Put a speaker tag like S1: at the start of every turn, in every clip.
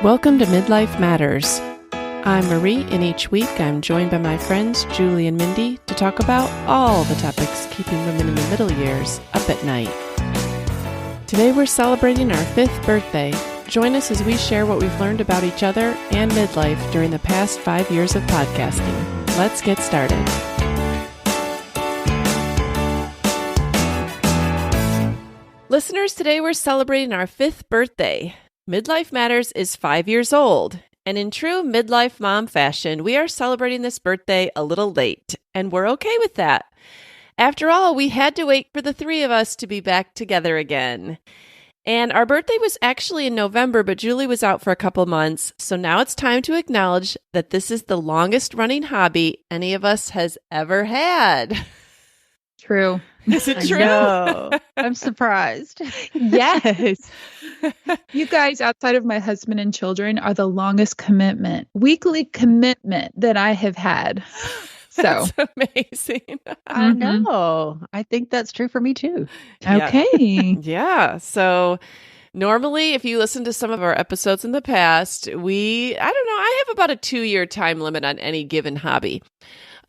S1: Welcome to Midlife Matters. I'm Marie, and each week I'm joined by my friends Julie and Mindy to talk about all the topics keeping women in the middle years up at night. Today we're celebrating our 5th birthday. Join us as we share what we've learned about each other and midlife during the past 5 years of podcasting. Let's get started. Listeners, today we're celebrating our 5th birthday. Midlife Matters is 5 years old, and in true midlife mom fashion, we are celebrating this birthday a little late, and we're okay with that. After all, we had to wait for the 3 of us to be back together again. And our birthday was actually in November, but Julie was out for a couple months, so now it's time to acknowledge that this is the longest running hobby any of us has ever had.
S2: True.
S1: Is it true?
S3: No, I'm surprised.
S2: Yes. You guys, outside of my husband and children, are the longest weekly commitment that I have had. So
S1: That's amazing.
S3: I know. I think that's true for me too.
S2: Okay.
S1: Yeah. So normally, if you listen to some of our episodes in the past, I have about a 2-year time limit on any given hobby.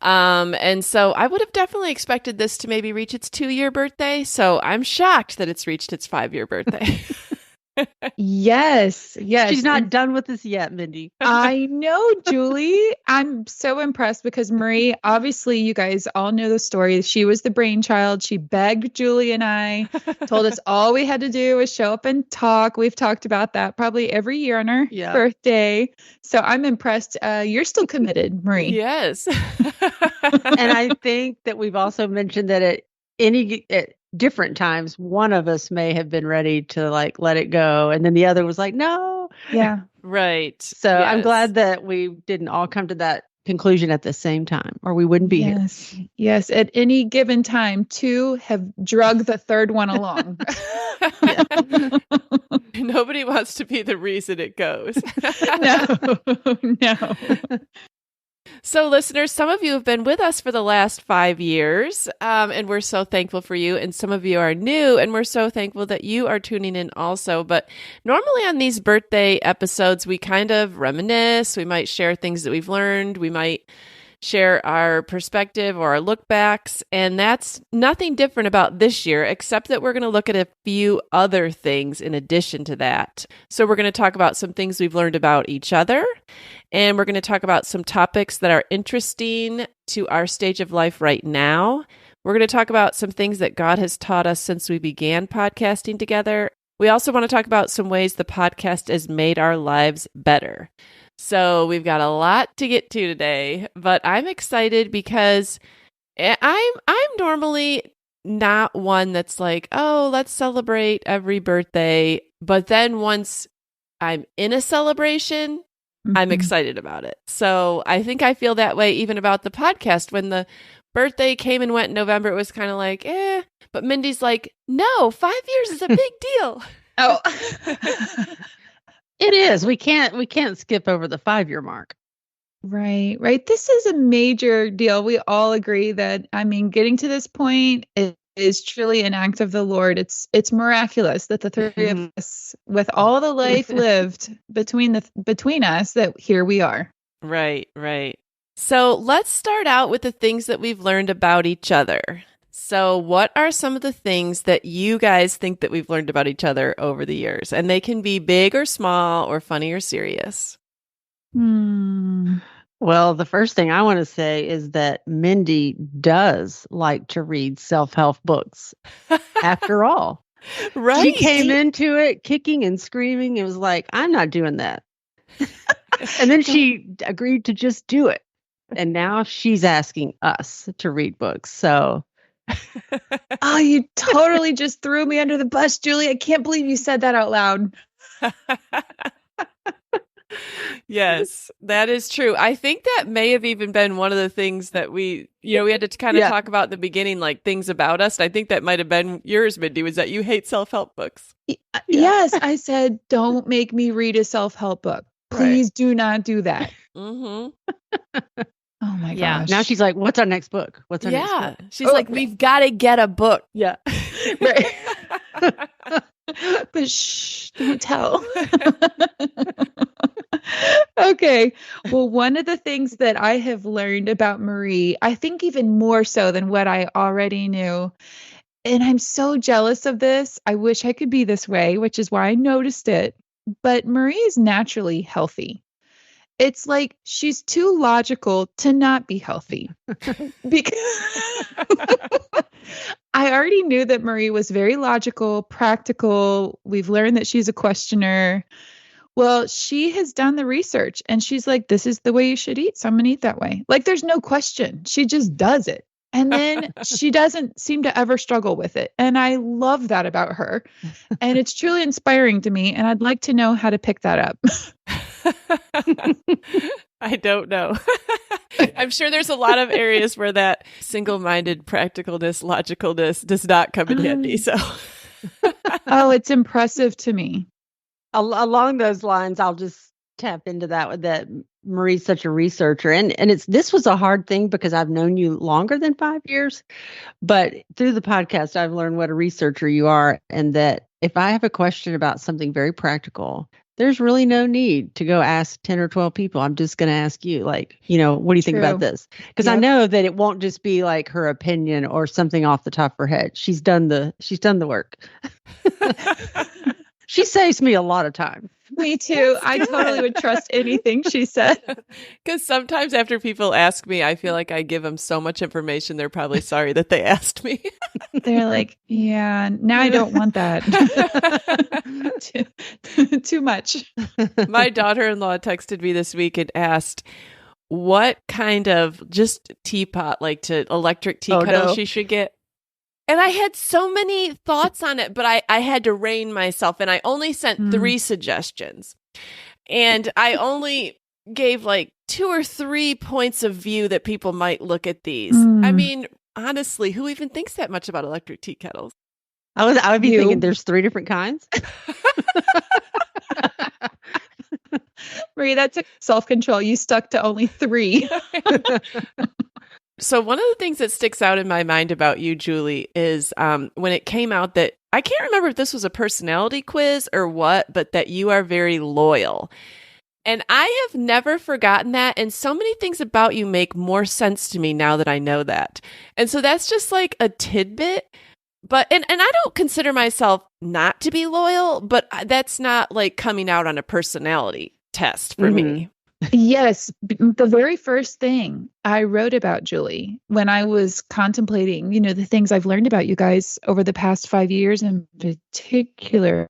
S1: And so I would have definitely expected this to maybe reach its 2-year birthday. So I'm shocked that it's reached its 5-year birthday.
S2: Yes.
S3: She's not done with this yet, Mindy.
S2: I know, Julie. I'm so impressed because Marie, obviously, you guys all know the story. She was the brainchild. She begged Julie and I, told us all we had to do was show up and talk. We've talked about that probably every year on our birthday. So I'm impressed. You're still committed, Marie.
S1: Yes.
S3: And I think that we've also mentioned that at different times, one of us may have been ready to let it go. And then the other was like, no.
S2: Yeah.
S1: Right.
S3: So
S1: Yes.
S3: I'm glad that we didn't all come to that conclusion at the same time, or we wouldn't be here.
S2: Yes. At any given time, 2 have drugged the 3rd one along.
S1: Nobody wants to be the reason it goes.
S2: No.
S1: So listeners, some of you have been with us for the last 5 years, and we're so thankful for you. And some of you are new, and we're so thankful that you are tuning in also. But normally on these birthday episodes, we kind of reminisce. We might share things that we've learned. We might share our perspective or our look backs. And that's nothing different about this year, except that we're going to look at a few other things in addition to that. So we're going to talk about some things we've learned about each other. And we're going to talk about some topics that are interesting to our stage of life right now. We're going to talk about some things that God has taught us since we began podcasting together. We also want to talk about some ways the podcast has made our lives better. So we've got a lot to get to today, but I'm excited because I'm normally not one that's like, oh, let's celebrate every birthday. But then once I'm in a celebration, I'm excited about it. So I think I feel that way even about the podcast. When the birthday came and went in November, it was kind of like, But Mindy's like, no, 5 years is a big deal.
S2: Oh,
S3: It is. We can't skip over the 5-year mark.
S2: Right. This is a major deal. We all agree that, getting to this point is truly an act of the Lord. It's miraculous that the 3 of us, with all the life lived between us, that here we are.
S1: Right. So let's start out with the things that we've learned about each other. So what are some of the things that you guys think that we've learned about each other over the years? And they can be big or small or funny or serious.
S3: Well, the first thing I want to say is that Mindy does like to read self-help books. After all,
S1: Right.
S3: She came into it kicking and screaming. It was like, I'm not doing that. And then she agreed to just do it. And now she's asking us to read books. So
S2: Oh, you totally just threw me under the bus, Julie. I can't believe you said that out loud.
S1: Yes, that is true. I think that may have even been one of the things that we had to kind of talk about in the beginning, like things about us. I think that might have been yours, Mindy, was that you hate self-help books.
S2: Yes, I said, don't make me read a self-help book. Please do not do that.
S1: Mm-hmm.
S2: Oh my gosh.
S3: Now she's like, what's our next book? What's our next book?
S1: She's like, we've got to get a book.
S3: Yeah.
S2: But shh, don't tell. Okay. Well, one of the things that I have learned about Marie, I think even more so than what I already knew, and I'm so jealous of this. I wish I could be this way, which is why I noticed it. But Marie is naturally healthy. It's like she's too logical to not be healthy. Because I already knew that Marie was very logical, practical. We've learned that she's a questioner. Well, she has done the research and she's like, this is the way you should eat. So I'm going to eat that way. Like, there's no question. She just does it. And then she doesn't seem to ever struggle with it. And I love that about her. And it's truly inspiring to me. And I'd like to know how to pick that up.
S1: I don't know. I'm sure there's a lot of areas where that single-minded practicalness, logicalness does not come in handy. So,
S2: oh, it's impressive to me.
S3: Along those lines, I'll just tap into that Marie's such a researcher, and this was a hard thing because I've known you longer than 5 years, but through the podcast, I've learned what a researcher you are, and that if I have a question about something very practical, there's really no need to go ask 10 or 12 people. I'm just going to ask you, like, what do you think about this? Because I know that it won't just be like her opinion or something off the top of her head. She's done the work. She saves me a lot of time.
S2: Me too. I totally would trust anything she said.
S1: Because sometimes after people ask me, I feel like I give them so much information, they're probably sorry that they asked me.
S2: They're like, yeah, now I don't want that. Too much.
S1: My daughter-in-law texted me this week and asked what kind of just teapot, like to electric tea kettle she should get. And I had so many thoughts on it, but I had to rein myself, and I only sent 3 suggestions. And I only gave like 2 or 3 points of view that people might look at these. I mean, honestly, who even thinks that much about electric tea kettles?
S3: I would be thinking there's 3 different kinds.
S2: Marie, that's self-control. You stuck to only 3.
S1: So one of the things that sticks out in my mind about you, Julie, is when it came out that, I can't remember if this was a personality quiz or what, but that you are very loyal. And I have never forgotten that. And so many things about you make more sense to me now that I know that. And so that's just like a tidbit. But, and I don't consider myself not to be loyal, but that's not like coming out on a personality test for me.
S2: Yes. The very first thing I wrote about Julie when I was contemplating, the things I've learned about you guys over the past 5 years in particular,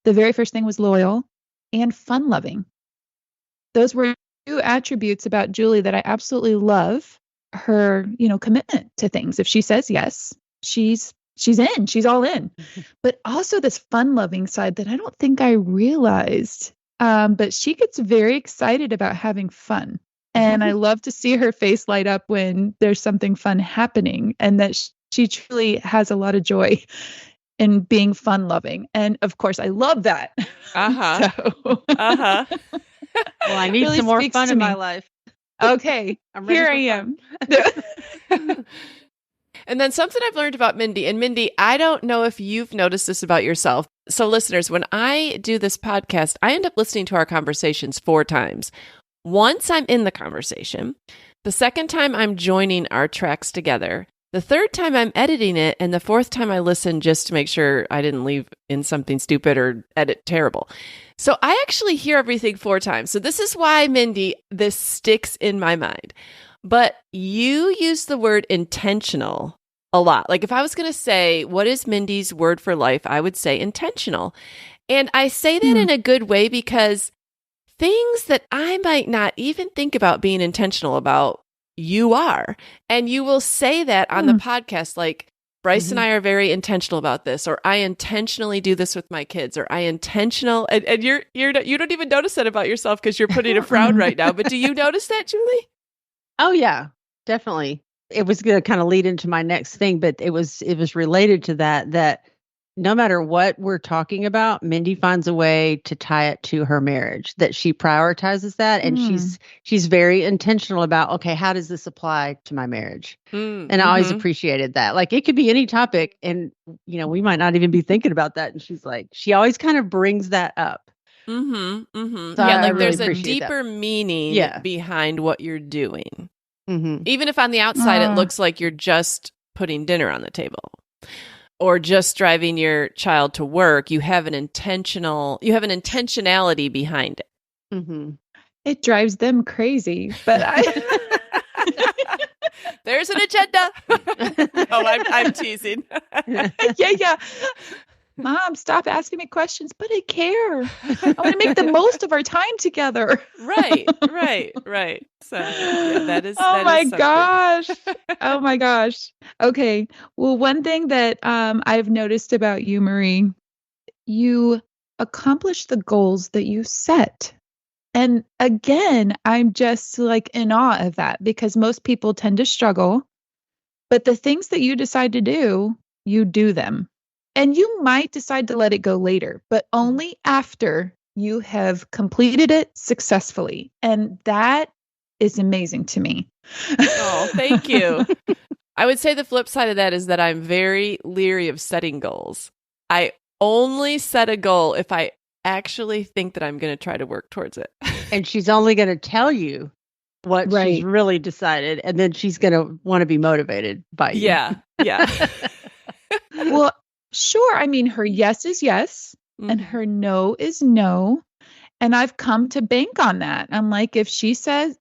S2: the very first thing was loyal and fun loving. Those were 2 attributes about Julie that I absolutely love. Her, commitment to things. If she says yes, she's in, she's all in. But also this fun loving side that I don't think I realized. But she gets very excited about having fun. And I love to see her face light up when there's something fun happening, and that she truly has a lot of joy in being fun loving. And of course, I love that.
S3: Well, I need
S2: really
S3: some more fun in my life.
S2: Okay, here I am.
S1: And then something I've learned about Mindy, and Mindy, I don't know if you've noticed this about yourself. So listeners, when I do this podcast, I end up listening to our conversations 4 times. Once I'm in the conversation, the second time I'm joining our tracks together, the third time I'm editing it, and the 4th time I listen just to make sure I didn't leave in something stupid or edit terrible. So I actually hear everything 4 times. So this is why, Mindy, this sticks in my mind. But you use the word intentional a lot. Like if I was going to say, what is Mindy's word for life? I would say intentional. And I say that in a good way because things that I might not even think about being intentional about, you are. And you will say that on the podcast, like, Bryce and I are very intentional about this, or I intentionally do this with my kids, or I intentional, and you don't even notice that about yourself because you're putting a frown right now. But do you notice that, Julie?
S3: Oh yeah, definitely. It was going to kind of lead into my next thing, but it was related to that no matter what we're talking about, Mindy finds a way to tie it to her marriage, that she prioritizes that. And she's very intentional about, okay, how does this apply to my marriage? And I always appreciated that. Like it could be any topic and, we might not even be thinking about that. And she's like, she always kind of brings that up.
S1: Mm-hmm. Mm-hmm.
S3: So
S1: Yeah,
S3: I
S1: like
S3: really
S1: there's a
S3: appreciate that.
S1: deeper meaning
S3: Yeah.
S1: behind what you're doing.
S3: Mm-hmm.
S1: Even if on the outside it
S2: Oh.
S1: looks like you're just putting dinner on the table or just driving your child to work, you have an intentionality behind it.
S3: Mm-hmm.
S2: It drives them crazy, but
S1: There's an agenda. No, I'm teasing.
S2: yeah. Mom, stop asking me questions, but I care. I want to make the most of our time together.
S1: Right. So yeah,
S2: Oh
S1: that
S2: my
S1: is something.
S2: gosh. Oh my gosh. Okay. Well, one thing that I've noticed about you, Marie, you accomplish the goals that you set. And again, I'm just like in awe of that because most people tend to struggle, but the things that you decide to do, you do them. And you might decide to let it go later, but only after you have completed it successfully. And that is amazing to me.
S1: Oh, thank you. I would say the flip side of that is that I'm very leery of setting goals. I only set a goal if I actually think that I'm going to try to work towards it.
S3: And she's only going to tell you what she's
S2: Right.
S3: really decided, and then she's going to want to be motivated by you.
S1: Yeah.
S2: Well, sure. I mean, her yes is yes and
S1: Mhm.
S2: her no is no. And I've come to bank on that. I'm like, if she has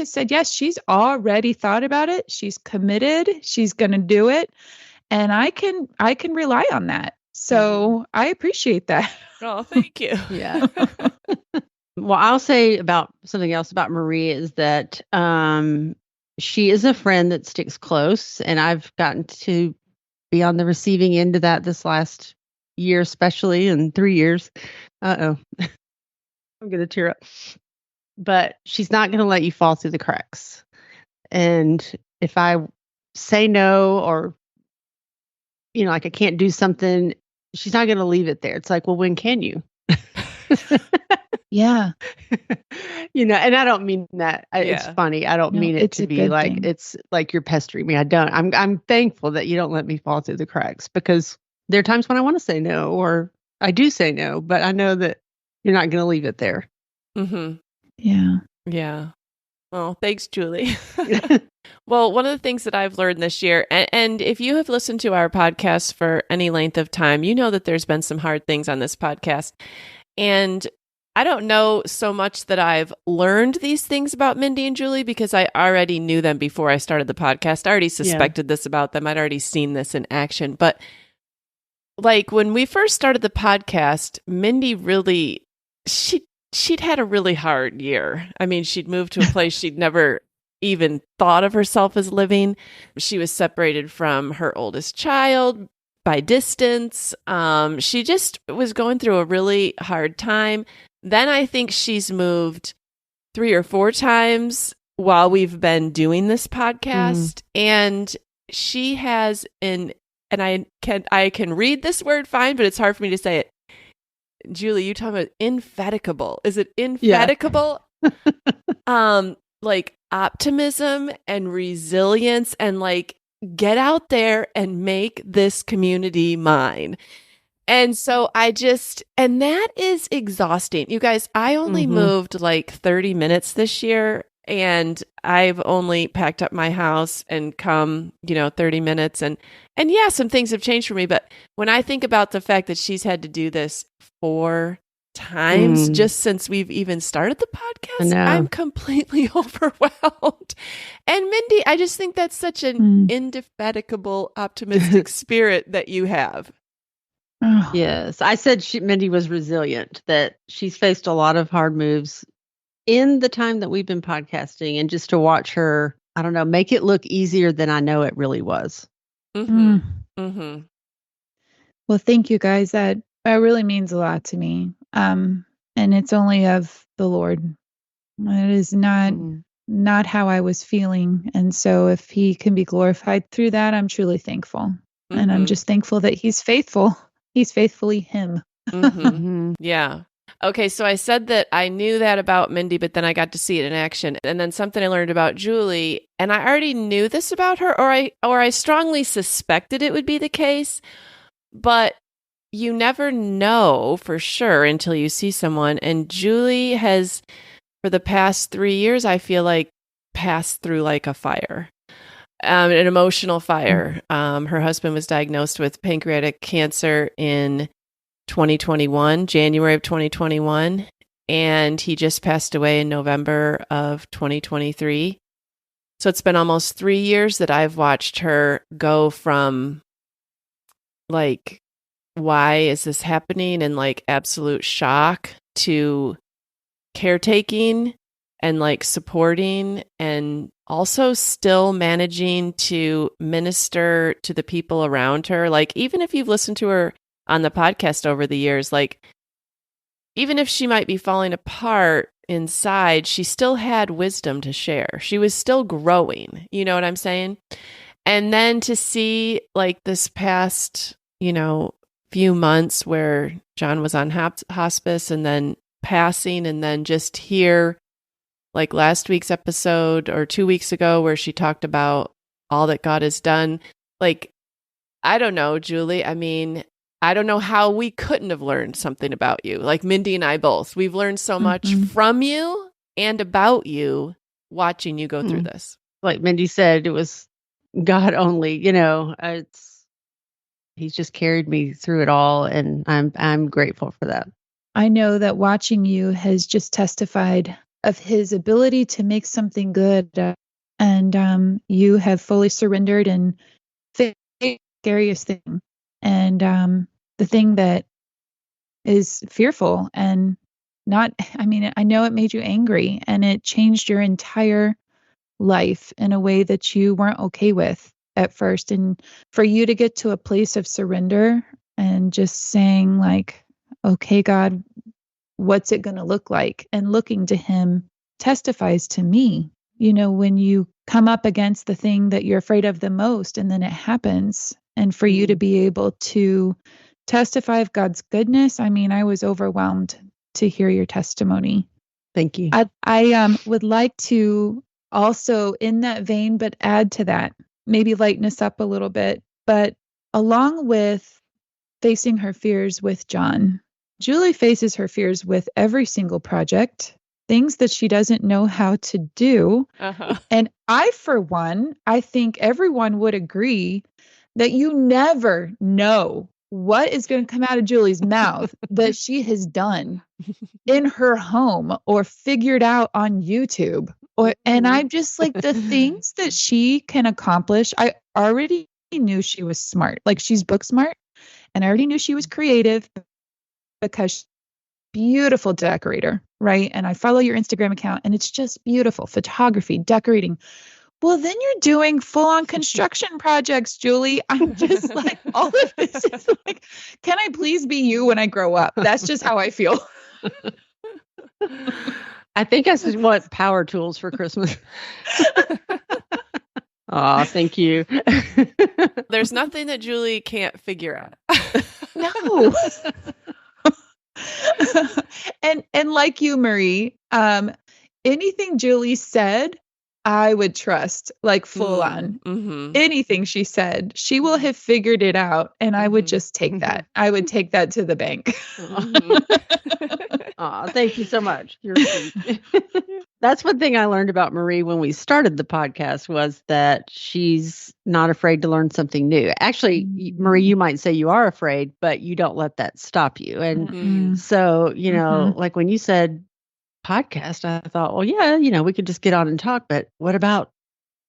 S2: said yes, she's already thought about it. She's committed. She's going to do it. And I can rely on that. So I appreciate that.
S1: Oh, thank you.
S3: Yeah. Well, I'll say about something else about Marie is that she is a friend that sticks close, and I've gotten to be on the receiving end of that this last year, especially in 3 years. I'm going to tear up. But she's not going to let you fall through the cracks. And if I say no or, like I can't do something, she's not going to leave it there. It's like, well, when can you?
S2: Yeah.
S3: And I don't mean that. It's
S1: Yeah.
S3: funny. I don't
S2: No,
S3: mean it
S2: it's
S3: to
S2: a
S3: be
S2: good
S3: like
S2: thing.
S3: it's like you're pestering me. I don't. I'm thankful that you don't let me fall through the cracks because there are times when I want to say no or I do say no, but I know that you're not going to leave it there.
S1: Mm-hmm.
S2: Yeah.
S1: Oh, thanks, Julie. Well, one of the things that I've learned this year, and if you have listened to our podcast for any length of time, you know that there's been some hard things on this podcast. And I don't know so much that I've learned these things about Mindy and Julie because I already knew them before I started the podcast. I already suspected this about them. I'd already seen this in action. But like when we first started the podcast, Mindy really, she'd had a really hard year. I mean, she'd moved to a place she'd never even thought of herself as living. She was separated from her oldest child by distance. She just was going through a really hard time. Then I think she's moved 3 or 4 times while we've been doing this podcast. And she has and I can read this word fine, but it's hard for me to say it. Julie, you talking about infatigable. Is it infatigable? Like optimism and resilience and like get out there and make this community mine. And so and that is exhausting. You guys, I only moved like 30 minutes this year and I've only packed up my house and come, 30 minutes. And yeah, some things have changed for me. But when I think about the fact that she's had to do this 4 times just since we've even started the podcast, I'm completely overwhelmed. And Mindy, I just think that's such an indefatigable, optimistic spirit that you have.
S2: Oh.
S3: Yes. I said Mindy was resilient, that she's faced a lot of hard moves in the time that we've been podcasting, and just to watch her, I don't know, make it look easier than I know it really was.
S2: Well, thank you guys. That really means a lot to me. And it's only of the Lord. It is not how I was feeling. And so if he can be glorified through that, I'm truly thankful. And I'm just thankful that he's faithful. He's faithfully him.
S1: Yeah. Okay, so I said that I knew that about Mindy, but then I got to see it in action. And then something I learned about Julie, and I already knew this about her, or I strongly suspected it would be the case, but you never know for sure until you see someone. And Julie has, for the past 3 years, I feel like passed through like a fire, an emotional fire. Her husband was diagnosed with pancreatic cancer in 2021, January of 2021, and he just passed away in November of 2023. So it's been almost 3 years that I've watched her go from like, why is this happening? And like absolute shock to caretaking and like supporting and also still managing to minister to the people around her. Like, even if you've listened to her on the podcast over the years, like, even if she might be falling apart inside, she still had wisdom to share. She was still growing. You know what I'm saying? And then to see like this past, few months where John was on hospice and then passing, and then just hear like last week's episode or 2 weeks ago where she talked about all that God has done. Like, I don't know, Julie. I mean, I don't know how we couldn't have learned something about you. Like Mindy and I both. We've learned so much from you and about you watching you go through this.
S3: Like Mindy said, it was God only, He's just carried me through it all, and I'm grateful for that.
S2: I know that watching you has just testified of his ability to make something good, and you have fully surrendered and faced the scariest thing, and the thing that is fearful and not. I mean, I know it made you angry, and it changed your entire life in a way that you weren't okay with at first, and for you to get to a place of surrender and just saying like, okay, God, what's it going to look like? And looking to him testifies to me, when you come up against the thing that you're afraid of the most, and then it happens, and for you to be able to testify of God's goodness. I mean, I was overwhelmed to hear your testimony.
S3: Thank you.
S2: I would like to also, in that vein, but add to that, maybe lighten us up a little bit. But along with facing her fears with John, Julie faces her fears with every single project, things that she doesn't know how to do. And I, for one, I think everyone would agree that you never know what is going to come out of Julie's mouth that she has done in her home or figured out on YouTube. And I'm just like, the things that she can accomplish, I already knew she was smart. Like, she's book smart, and I already knew she was creative because she's a beautiful decorator, right? And I follow your Instagram account, and it's just beautiful photography, decorating. Well, then you're doing full-on construction projects, Julie. I'm just like, all of this is like, can I please be you when I grow up? That's just how I feel.
S3: I think I just want power tools for Christmas. Oh, thank you.
S1: There's nothing that Julie can't figure out.
S2: No. And like you, Marie, anything Julie said, I would trust, like full on. Anything she said, she will have figured it out, and I would just take that. I would take that to the bank.
S3: Oh, thank you so much. You're sweet. That's one thing I learned about Marie when we started the podcast, was that she's not afraid to learn something new. Actually, Marie, you might say you are afraid, but you don't let that stop you. And so, like when you said podcast, I thought, well, yeah, we could just get on and talk, but what about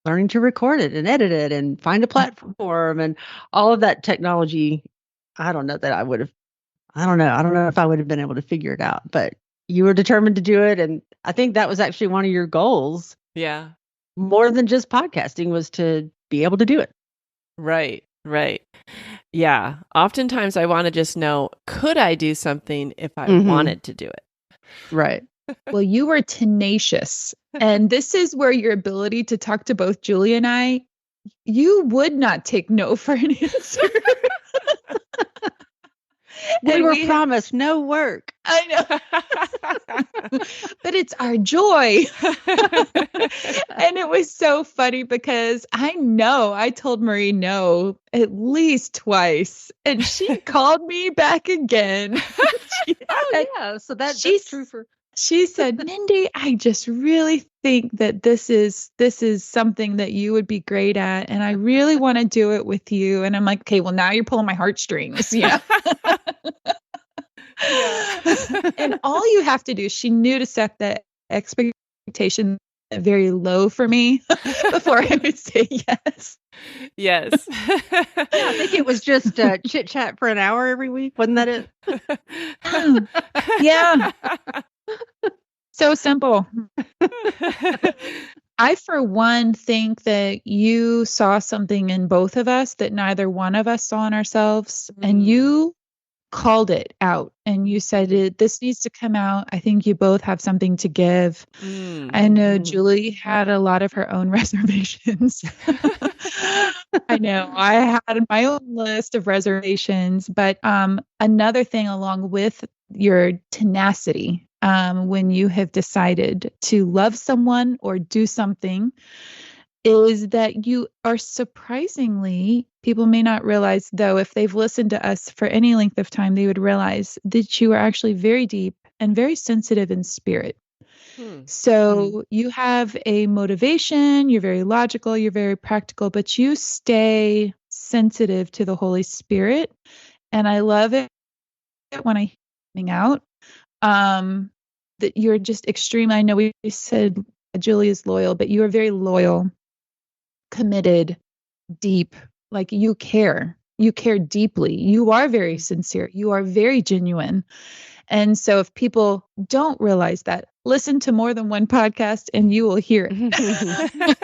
S3: learning to record it and edit it and find a platform and all of that technology? I don't know if I would have been able to figure it out, but you were determined to do it. And I think that was actually one of your goals.
S1: Yeah.
S3: More than just podcasting, was to be able to do it.
S1: Right. Yeah. Oftentimes I want to just know, could I do something if I wanted to do it?
S3: Right.
S2: Well, you were tenacious. And this is where your ability to talk to both Julie and I, you would not take no for an answer.
S3: We were promised no work.
S2: I know. But it's our joy. And it was so funny because I told Marie no at least twice, and she called me back again.
S3: So that's true for.
S2: She said, Mindy, I just really think that this is something that you would be great at, and I really want to do it with you. And I'm like, okay, well, now you're pulling my heartstrings. Yeah. And all you have to do, she knew to set the expectation very low for me before I would say yes.
S1: Yes.
S3: I think it was just chit chat for an hour every week. Wasn't that it?
S2: Yeah. So simple. I, for one, think that you saw something in both of us that neither one of us saw in ourselves, and you called it out and you said, this needs to come out. I think you both have something to give. I know Julie had a lot of her own reservations. I know I had my own list of reservations, but another thing along with your tenacity, when you have decided to love someone or do something, is that you are surprisingly, people may not realize, though, if they've listened to us for any length of time, they would realize that you are actually very deep and very sensitive in spirit. So you have a motivation, you're very logical, you're very practical, but you stay sensitive to the Holy Spirit. And I love it when I hear out that you're just extreme. I know we said Julie is loyal, but you are very loyal, committed, deep, like you care deeply. You are very sincere. You are very genuine. And so if people don't realize that, listen to more than one podcast and you will hear it.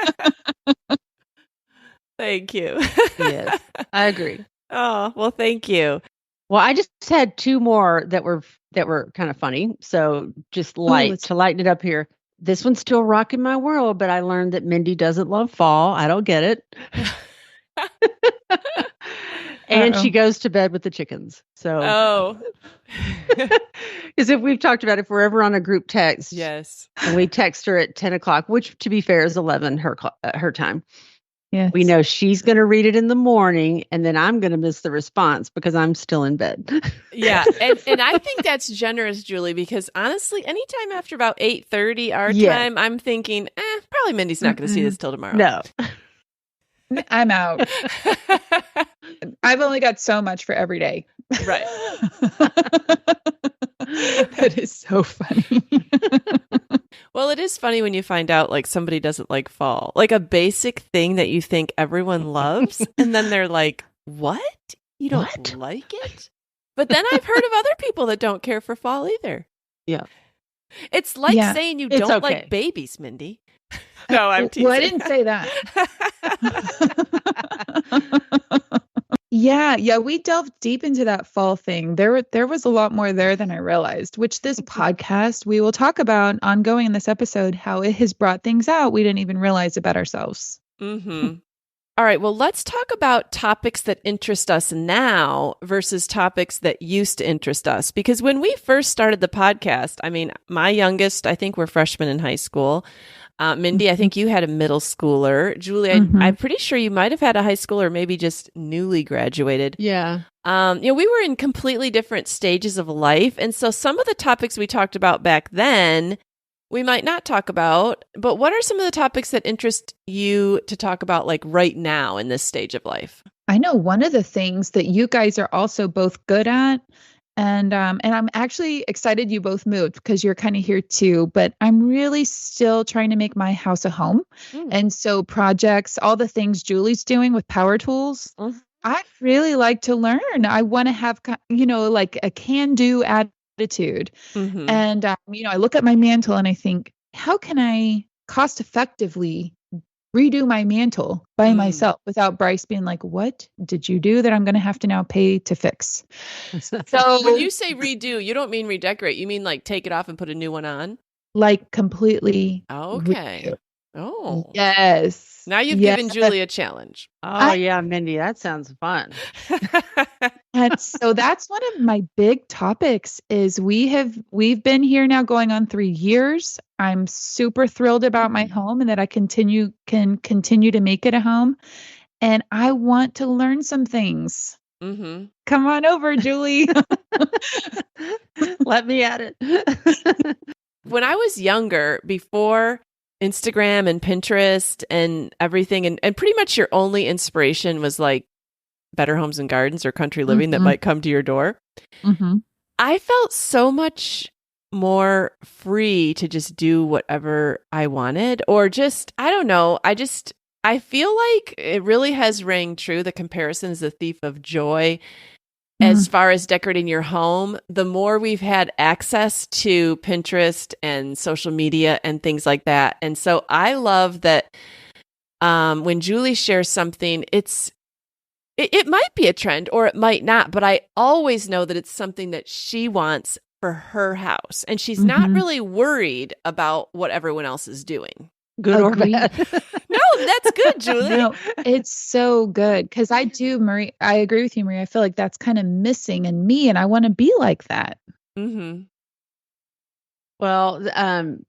S1: Thank you.
S3: Yes, I agree.
S1: Oh, well, thank you.
S3: Well, I just had two more that were kind of funny. So just to lighten it up here. This one's still rocking my world, but I learned that Mindy doesn't love fall. I don't get it. And she goes to bed with the chickens. So, because if we've talked about, if we're ever on a group text,
S1: yes,
S3: and we text her at 10 o'clock, which to be fair is 11 her time.
S2: Yes.
S3: We know she's going to read it in the morning, and then I'm going to miss the response because I'm still in bed.
S1: Yeah, and I think that's generous, Julie, because honestly, anytime after about 8:30 our time, I'm thinking, probably Mindy's not going to see this till tomorrow.
S3: No.
S2: I'm out. I've only got so much for every day.
S1: Right.
S2: That is so funny.
S1: Well, it is funny when you find out like somebody doesn't like fall, like a basic thing that you think everyone loves. And then they're like, what? You don't like it? But then I've heard of other people that don't care for fall either.
S3: Yeah.
S1: It's like saying you don't like babies, Mindy. No, I'm teasing.
S2: Well, I didn't say that. Yeah, we delved deep into that fall thing. There was a lot more there than I realized, which this podcast, we will talk about ongoing in this episode, how it has brought things out we didn't even realize about ourselves.
S1: Mm-hmm. All right, well, let's talk about topics that interest us now versus topics that used to interest us. Because when we first started the podcast, I mean, my youngest, I think we're freshmen in high school. Mindy, I think you had a middle schooler. Julie, I'm pretty sure you might have had a high schooler, maybe just newly graduated.
S3: Yeah.
S1: We were in completely different stages of life. And so some of the topics we talked about back then, we might not talk about. But what are some of the topics that interest you to talk about like right now in this stage of life?
S2: I know one of the things that you guys are also both good at, and I'm actually excited you both moved because you're kind of here too, but I'm really still trying to make my house a home. And so projects, all the things Julie's doing with power tools, I really like to learn. I want to have, like a can-do attitude. And, I look at my mantle and I think, how can I cost effectively redo my mantle by myself without Bryce being like, what did you do that I'm going to have to now pay to fix?
S1: So when you say redo, you don't mean redecorate. You mean like take it off and put a new one on?
S2: Like completely.
S1: Okay.
S2: Redo.
S1: Oh.
S2: Yes.
S1: Now you've given Julie a challenge.
S3: Oh, yeah, Mindy, that sounds fun.
S2: And so that's one of my big topics is we've been here now going on 3 years. I'm super thrilled about my home and that I can continue to make it a home. And I want to learn some things.
S1: Mm-hmm.
S2: Come on over, Julie.
S3: Let me at it.
S1: When I was younger, before Instagram and Pinterest and everything, and pretty much your only inspiration was like Better Homes and Gardens or Country Living that might come to your door.
S2: Mm-hmm.
S1: I felt so much more free to just do whatever I wanted, or just, I don't know. I feel like it really has rang true. The comparison is the thief of joy. As far as decorating your home, the more we've had access to Pinterest and social media and things like that. And so I love that when Julie shares something, it might be a trend or it might not, but I always know that it's something that she wants for her house. And she's not really worried about what everyone else is doing.
S3: Good or bad.
S1: No, that's good, Julie.
S2: No, it's so good because I do, Marie. I agree with you, Marie. I feel like that's kind of missing in me, and I want to be like that.
S1: Mm-hmm.
S3: Well,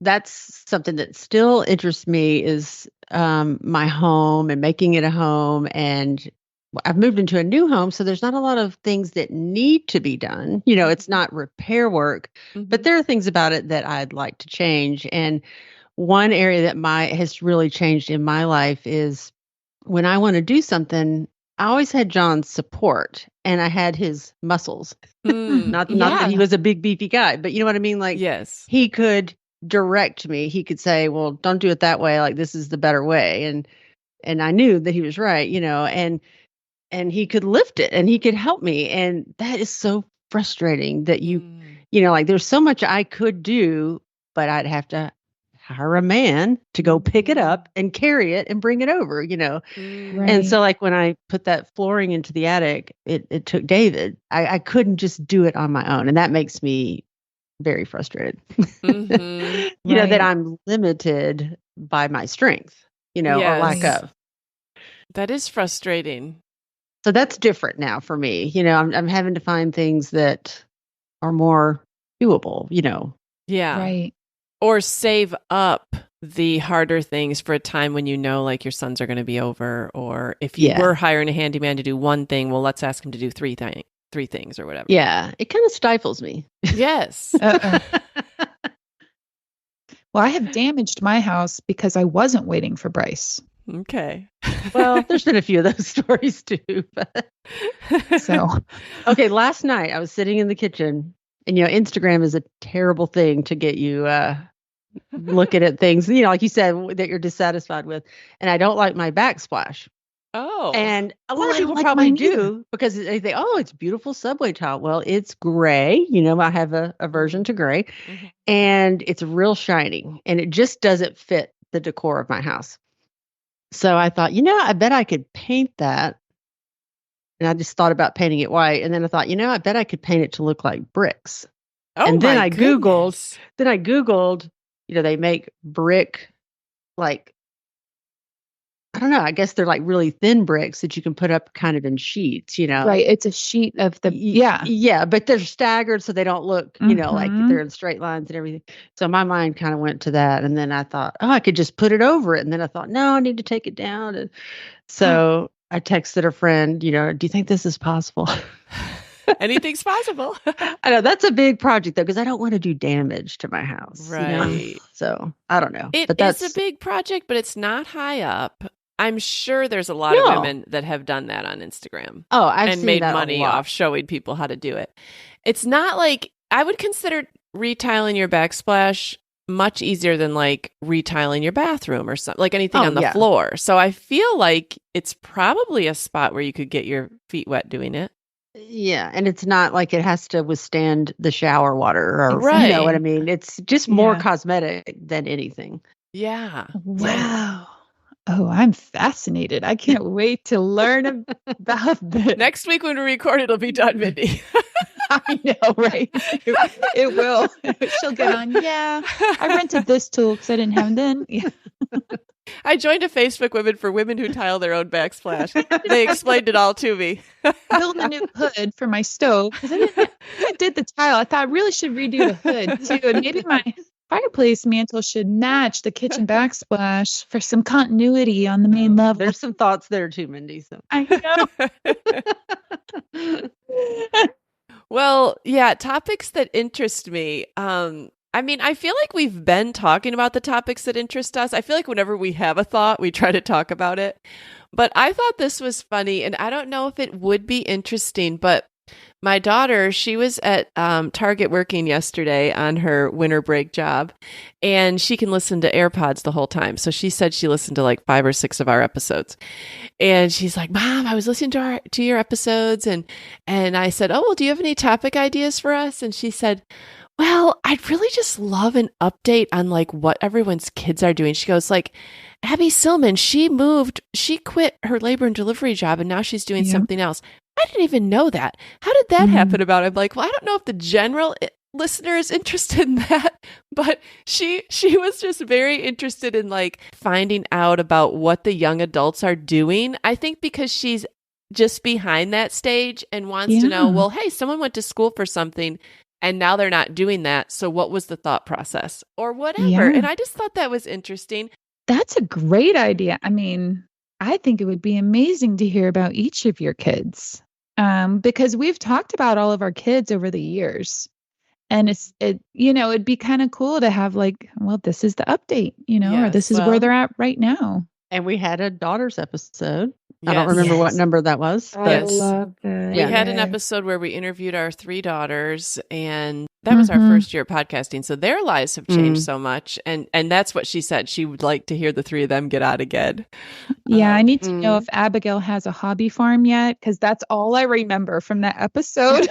S3: that's something that still interests me is my home and making it a home. And I've moved into a new home, so there's not a lot of things that need to be done. You know, it's not repair work, but there are things about it that I'd like to change. And one area that has really changed in my life is when I want to do something, I always had John's support and I had his muscles. Not that he was a big beefy guy, but you know what I mean? Like,
S1: yes,
S3: he could direct me. He could say, well, don't do it that way. Like, this is the better way. And I knew that he was right, you know, and he could lift it and he could help me. And that is so frustrating that you know, like there's so much I could do, but I'd have to hire a man to go pick it up and carry it and bring it over, you know?
S2: Right.
S3: And so like when I put that flooring into the attic, it took David. I couldn't just do it on my own. And that makes me very frustrated, you know, that I'm limited by my strength, you know, or lack of.
S1: That is frustrating.
S3: So that's different now for me. You know, I'm having to find things that are more doable, you know?
S1: Yeah.
S2: Right.
S1: Or save up the harder things for a time when you know, like, your sons are going to be over, or if you were hiring a handyman to do one thing, well, let's ask him to do three things or whatever.
S3: Yeah, it kind of stifles me.
S1: Yes.
S2: Well, I have damaged my house because I wasn't waiting for Bryce.
S1: Okay.
S3: Well, there's been a few of those stories too. But.
S2: So,
S3: okay, last night I was sitting in the kitchen, and you know, Instagram is a terrible thing to get you looking at things, you know, like you said, that you're dissatisfied with. And I don't like my backsplash.
S1: Oh.
S3: And a lot of people probably do because they think, oh, it's beautiful subway tile. Well, it's gray. You know, I have a aversion to gray, and it's real shiny, and it just doesn't fit the decor of my house. So I thought, you know, I bet I could paint that. And I just thought about painting it white. And then I thought, you know, I bet I could paint it to look like bricks.
S1: Oh,
S3: and then
S1: my
S3: Googled, you know, they make brick, like, I don't know, I guess they're like really thin bricks that you can put up kind of in sheets, you know.
S2: Right. It's a sheet of the,
S3: Yeah, but they're staggered so they don't look, you know, like they're in straight lines and everything. So my mind kind of went to that. And then I thought, oh, I could just put it over it. And then I thought, no, I need to take it down. And so I texted a friend, you know, do you think this is possible?
S1: Anything's possible.
S3: I know that's a big project though, because I don't want to do damage to my house.
S1: Right.
S3: You know? So I don't know.
S1: It is a big project, but it's not high up. I'm sure there's a lot of women that have done that on Instagram.
S3: Oh, I've
S1: and
S3: seen
S1: made
S3: that
S1: money off showing people how to do it. It's not like, I would consider retiling your backsplash much easier than like retiling your bathroom or something, like anything on the floor. So I feel like it's probably a spot where you could get your feet wet doing it.
S3: Yeah, and it's not like it has to withstand the shower water or you know what I mean. It's just more cosmetic than anything.
S1: Yeah.
S2: Wow. Oh, I'm fascinated. I can't wait to learn about this.
S1: Next week when we record, it'll be done, Mindy.
S2: I know, right? It will. She'll get on. Yeah, I rented this tool because I didn't have them then. Yeah.
S1: I joined a Facebook Women for Women Who Tile Their Own Backsplash. They explained it all to me.
S2: Build a new hood for my stove because I did the tile. I thought I really should redo the hood too, and maybe my fireplace mantle should match the kitchen backsplash for some continuity on the main level.
S3: There's some thoughts there too, Mindy. So.
S2: I know.
S1: Well, yeah, topics that interest me. I mean, I feel like we've been talking about the topics that interest us. I feel like whenever we have a thought, we try to talk about it. But I thought this was funny, and I don't know if it would be interesting, but my daughter, she was at Target working yesterday on her winter break job, and she can listen to AirPods the whole time. So she said she listened to like 5 or 6 of our episodes. And she's like, Mom, I was listening to your episodes. And I said, oh, well, do you have any topic ideas for us? And she said, well, I'd really just love an update on like what everyone's kids are doing. She goes like, Abby Silman, she quit her labor and delivery job and now she's doing something else. I didn't even know that. How did that happen about it? I'm like, well, I don't know if the general listener is interested in that, but she was just very interested in like finding out about what the young adults are doing. I think because she's just behind that stage and wants to know, well, hey, someone went to school for something and now they're not doing that. So what was the thought process or whatever?
S2: Yeah.
S1: And I just thought that was interesting.
S2: That's a great idea. I mean, I think it would be amazing to hear about each of your kids. Because we've talked about all of our kids over the years, and it'd be kind of cool to have like, well, this is the update, or this is where they're at right now.
S3: And we had a daughters episode.
S1: Yes.
S3: I don't remember what number that was.
S2: I
S3: But
S2: love that.
S1: We had an episode where we interviewed our 3 daughters, and that was our first year of podcasting. So their lives have changed so much. And that's what she said. She would like to hear the 3 of them get out again.
S2: Yeah, I need to know if Abigail has a hobby farm yet, because that's all I remember from that episode.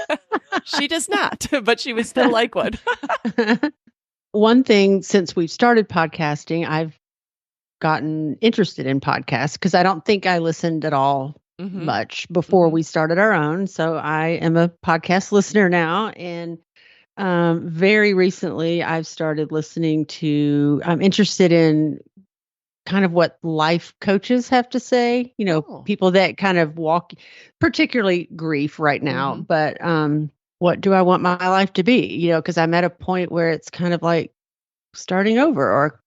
S1: She does not, but she would still like one.
S3: One thing, since we've started podcasting, I've gotten interested in podcasts because I don't think I listened at all much before we started our own. So I am a podcast listener now. And very recently, I've started listening to, I'm interested in kind of what life coaches have to say, people that kind of walk, particularly grief right now, but what do I want my life to be? Because I'm at a point where it's kind of like starting over or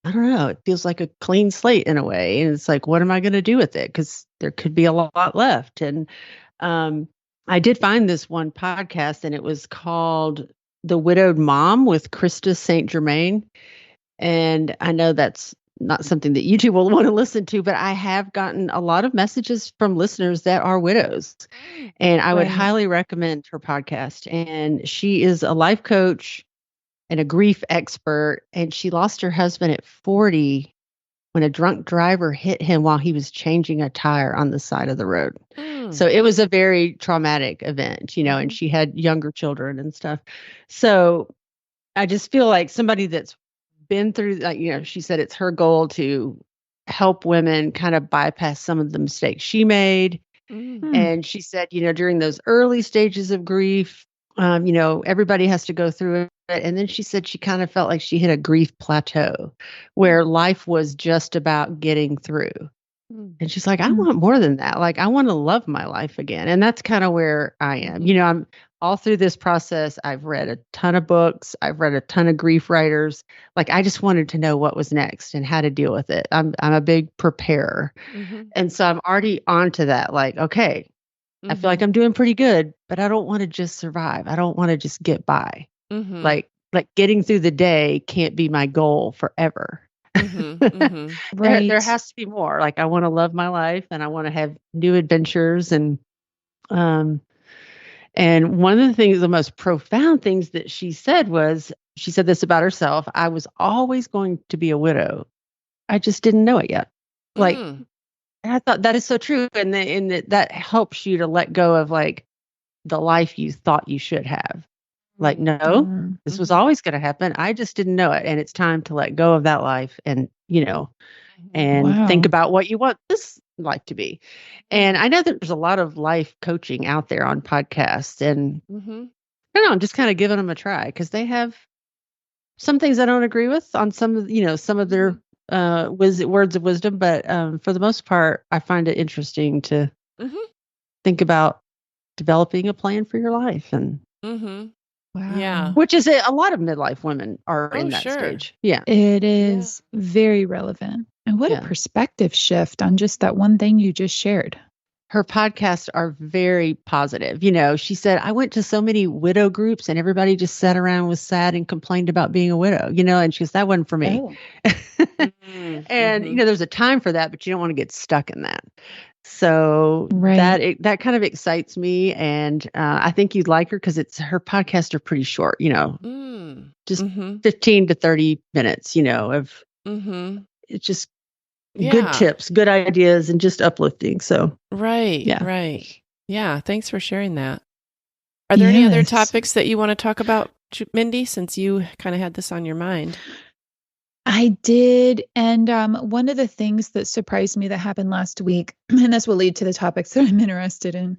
S3: I don't know. It feels like a clean slate in a way. And it's like, what am I going to do with it? Because there could be a lot left. And I did find this one podcast, and it was called The Widowed Mom with Krista St. Germain. And I know that's not something that you two will want to listen to, but I have gotten a lot of messages from listeners that are widows. And I would highly recommend her podcast. And she is a life coach and a grief expert, and she lost her husband at 40 when a drunk driver hit him while he was changing a tire on the side of the road. So it was a very traumatic event, and she had younger children and stuff. So I just feel like somebody that's been through, she said it's her goal to help women kind of bypass some of the mistakes she made. And she said, during those early stages of grief, everybody has to go through it. And then she said she kind of felt like she hit a grief plateau where life was just about getting through. And she's like, I want more than that. Like, I want to love my life again. And that's kind of where I am. I'm all through this process. I've read a ton of books. I've read a ton of grief writers. Like, I just wanted to know what was next and how to deal with it. I'm a big preparer. And so I'm already onto that. Like, okay, I feel like I'm doing pretty good, but I don't want to just survive. I don't want to just get by. Like getting through the day can't be my goal forever.
S2: Right.
S3: There has to be more. Like, I want to love my life and I want to have new adventures. And one of the things, the most profound things that she said was, she said this about herself: I was always going to be a widow. I just didn't know it yet. Like, and I thought that is so true. And that helps you to let go of like the life you thought you should have. Like, no, this was always going to happen. I just didn't know it. And it's time to let go of that life and, and think about what you want this life to be. And I know that there's a lot of life coaching out there on podcasts, and I don't know, I'm just kind of giving them a try because they have some things I don't agree with on some of, some of their words of wisdom, but for the most part, I find it interesting to
S1: Mm-hmm.
S3: think about developing a plan for your life, and
S1: Mm-hmm.
S2: Wow.
S1: Yeah.
S3: which is a lot of midlife women are
S1: Oh,
S3: in that
S1: sure.
S3: stage. Yeah.
S2: It is very relevant. And what a
S3: Yeah.
S2: perspective shift on just that one thing you just shared.
S3: Her podcasts are very positive. You know, she said, I went to so many widow groups and everybody just sat around was sad and complained about being a widow, you know, and she goes, that wasn't for me.
S2: Oh.
S3: And, you know, there's a time for that, but you don't want to get stuck in that. So
S2: Right.
S3: that kind of excites me. And I think you'd like her because her podcasts are pretty short, you know, just
S1: Mm-hmm.
S3: 15 to 30 minutes, you know, of
S1: Mm-hmm.
S3: it's just good
S1: Yeah.
S3: tips, good ideas, and just uplifting. So,
S1: Right.
S3: yeah.
S1: Right. Yeah. Thanks for sharing that. Are there any other
S2: Yes.
S1: topics that you want to talk about, Mindy, since you kind of had this on your mind?
S2: I did. And one of the things that surprised me that happened last week, and this will lead to the topics that I'm interested in,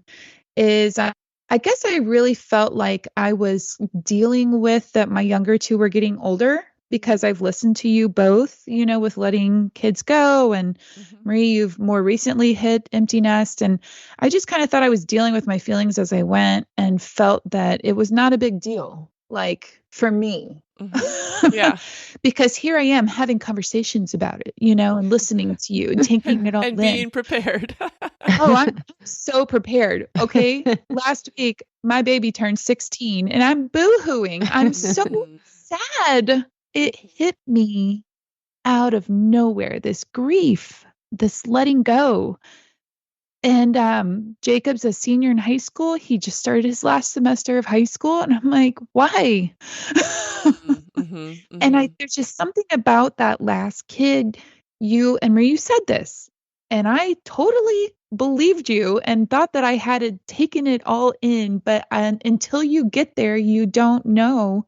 S2: is I guess I really felt like I was dealing with that my younger two were getting older because I've listened to you both, you know, with letting kids go. And Marie, you've more recently hit empty nest. And I just kind of thought I was dealing with my feelings as I went and felt that it was not a big deal, like for me.
S1: Yeah.
S2: Because here I am having conversations about it, you know, and listening to you and taking it all
S1: and
S2: in.
S1: being prepared.
S2: Oh, I'm so prepared. Okay. Last week, my baby turned 16 and I'm boo-hooing. I'm so sad. It hit me out of nowhere, this grief, this letting go. And Jacob's a senior in high school. He just started his last semester of high school. And I'm like, why? And there's just something about that last kid. You and Marie, you said this, and I totally believed you and thought that I had taken it all in. But until you get there, you don't know.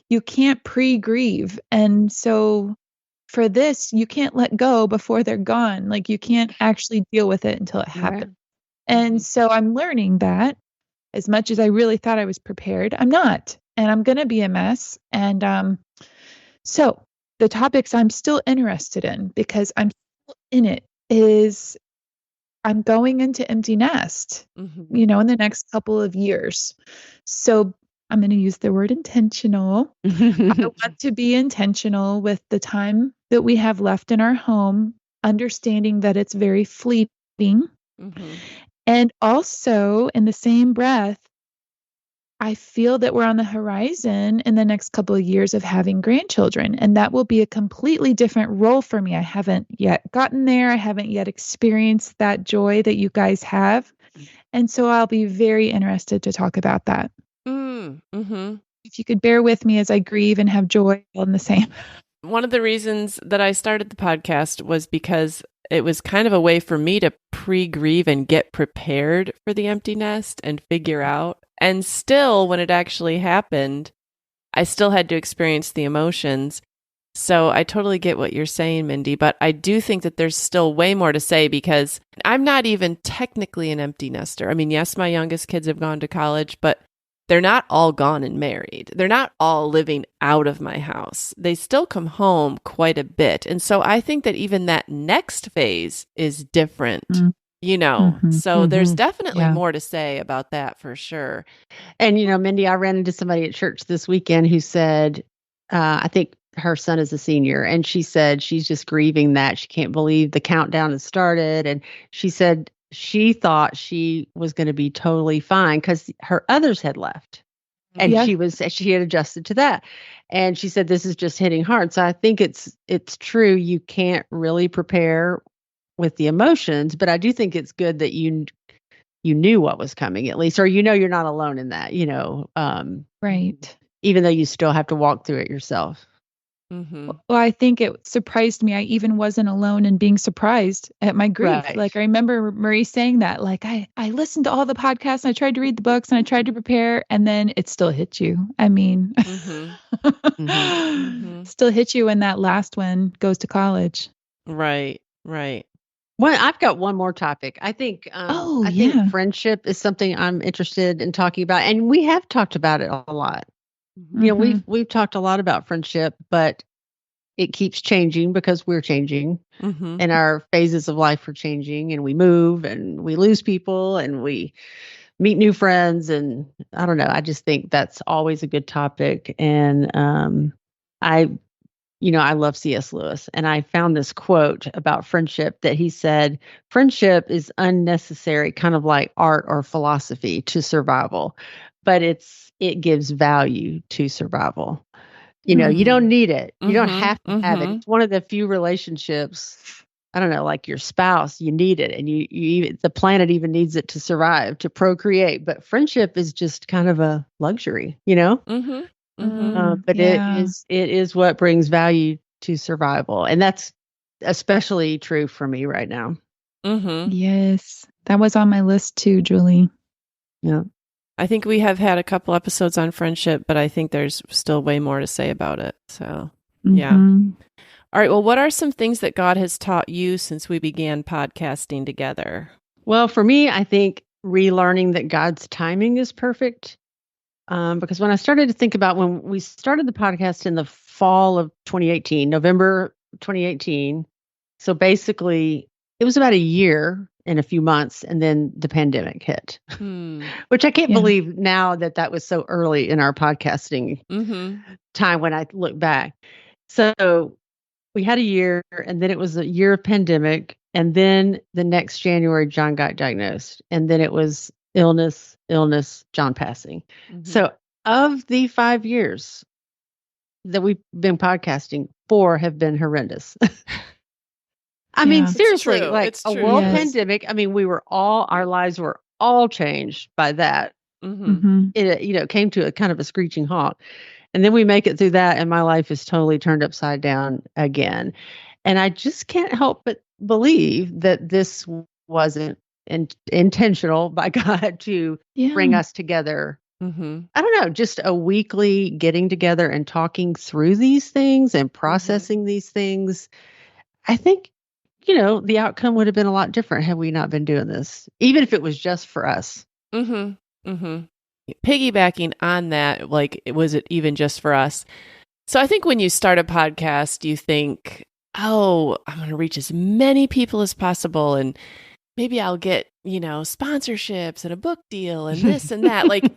S2: You can't pre-grieve. And so for this, you can't let go before they're gone. Like you can't actually deal with it until it happens. And so I'm learning that as much as I really thought I was prepared, I'm not. And I'm going to be a mess. And so the topics I'm still interested in because I'm still in it is I'm going into empty nest, you know, in the next couple of years. So I'm going to use the word intentional. I want to be intentional with the time that we have left in our home, understanding that it's very fleeting. And also, in the same breath, I feel that we're on the horizon in the next couple of years of having grandchildren, and that will be a completely different role for me. I haven't yet gotten there. I haven't yet experienced that joy that you guys have. And so I'll be very interested to talk about that. If you could bear with me as I grieve and have joy all in the same.
S1: One of the reasons that I started the podcast was because it was kind of a way for me to pre-grieve and get prepared for the empty nest and figure out. And still, when it actually happened, I still had to experience the emotions. So I totally get what you're saying, Mindy, but I do think that there's still way more to say because I'm not even technically an empty nester. I mean, yes, my youngest kids have gone to college, but they're not all gone and married. They're not all living out of my house. They still come home quite a bit. And so I think that even that next phase is different, you know. So there's definitely more to say about that for sure.
S3: And, you know, Mindy, I ran into somebody at church this weekend who said, I think her son is a senior, and she said she's just grieving that she can't believe the countdown has started. And she said she thought she was going to be totally fine because her others had left. And she had adjusted to that. And she said, this is just hitting hard. So I think it's true. You can't really prepare with the emotions, but I do think it's good that you knew what was coming at least, or, you know, you're not alone in that, you know,
S2: Right.
S3: even though you still have to walk through it yourself.
S2: Well, I think it surprised me. I even wasn't alone in being surprised at my grief.
S3: Right.
S2: Like I remember Marie saying that, like I listened to all the podcasts and I tried to read the books and I tried to prepare and then it still hit you. I mean, still hit you when that last one goes to college.
S1: Right. Right.
S3: Well, I've got one more topic. I think, I think friendship is something I'm interested in talking about, and we have talked about it a lot. You know, we've talked a lot about friendship, but it keeps changing because we're changing
S1: Mm-hmm.
S3: and our phases of life are changing, and we move and we lose people and we meet new friends. And I don't know, I just think that's always a good topic. And I I love C.S. Lewis, and I found this quote about friendship that he said, friendship is unnecessary, kind of like art or philosophy, to survival, but it gives value to survival. You don't need it. You don't
S1: Mm-hmm.
S3: have to have it.
S1: Mm-hmm.
S3: It's one of the few relationships, I don't know, like your spouse, you need it. And the planet even needs it to survive, to procreate. But friendship is just kind of a luxury,
S1: Mm-hmm. Mm-hmm.
S3: but
S2: Yeah.
S3: it is what brings value to survival. And that's especially true for me right now.
S1: Mm-hmm.
S2: Yes. That was on my list too, Julie.
S3: Yeah.
S1: I think we have had a couple episodes on friendship, but I think there's still way more to say about it. So, yeah.
S2: Mhm.
S1: All right. Well, what are some things that God has taught you since we began podcasting together?
S3: Well, for me, I think relearning that God's timing is perfect. Because when I started to think about when we started the podcast in the fall of 2018, November 2018, so basically it was about a year and a few months, and then the pandemic hit, which I can't
S2: Yeah.
S3: believe now that was so early in our podcasting
S1: Mm-hmm.
S3: time when I look back. So we had a year, and then it was a year of pandemic, and then the next January, John got diagnosed, and then it was illness, John passing.
S1: Mm-hmm.
S3: So of the 5 years that we've been podcasting, 4 have been horrendous. I mean,
S2: Yeah.
S3: seriously,
S1: true.
S3: like
S1: It's
S3: a
S1: true.
S3: world
S2: Yes.
S3: pandemic. I mean, our lives were all changed by that.
S1: Mm-hmm.
S2: Mhm.
S3: It came to a kind of a screeching halt. And then we make it through that, and my life is totally turned upside down again. And I just can't help but believe that this wasn't intentional by God to bring
S2: Yeah.
S3: us together.
S1: Mm-hmm.
S3: I don't know, just a weekly getting together and talking through these things and processing these things. I think, the outcome would have been a lot different had we not been doing this, even if it was just for us.
S1: Mm-hmm. Mm-hmm. Piggybacking on that, like, was it even just for us? So I think when you start a podcast, you think, oh, I'm going to reach as many people as possible, and maybe I'll get, sponsorships and a book deal and this and that. Like,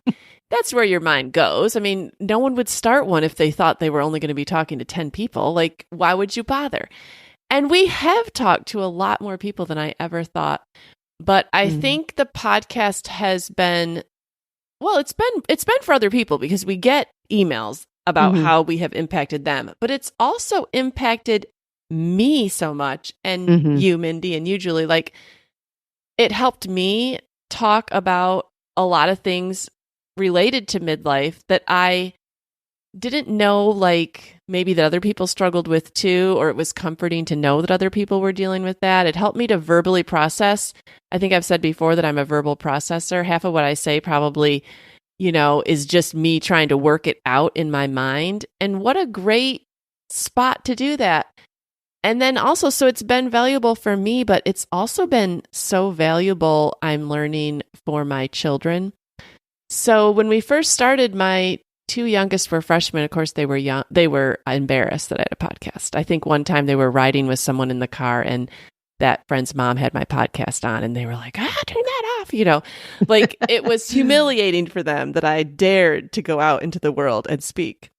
S1: that's where your mind goes. I mean, no one would start one if they thought they were only going to be talking to 10 people. Like, why would you bother? And we have talked to a lot more people than I ever thought. But I think the podcast has been, well, it's been for other people because we get emails about how we have impacted them, but it's also impacted me so much, and you, Mindy, and you, Julie. Like, it helped me talk about a lot of things related to midlife that I didn't know, like maybe that other people struggled with too, or it was comforting to know that other people were dealing with that. It helped me to verbally process. I think I've said before that I'm a verbal processor. Half of what I say probably, is just me trying to work it out in my mind. And what a great spot to do that. And then also, so it's been valuable for me, but it's also been so valuable, I'm learning, for my children. So when we first started, my 2 youngest were freshmen. Of course, they were young. They were embarrassed that I had a podcast. I think one time they were riding with someone in the car, and that friend's mom had my podcast on, and they were like, turn that off. Like, it was humiliating for them that I dared to go out into the world and speak.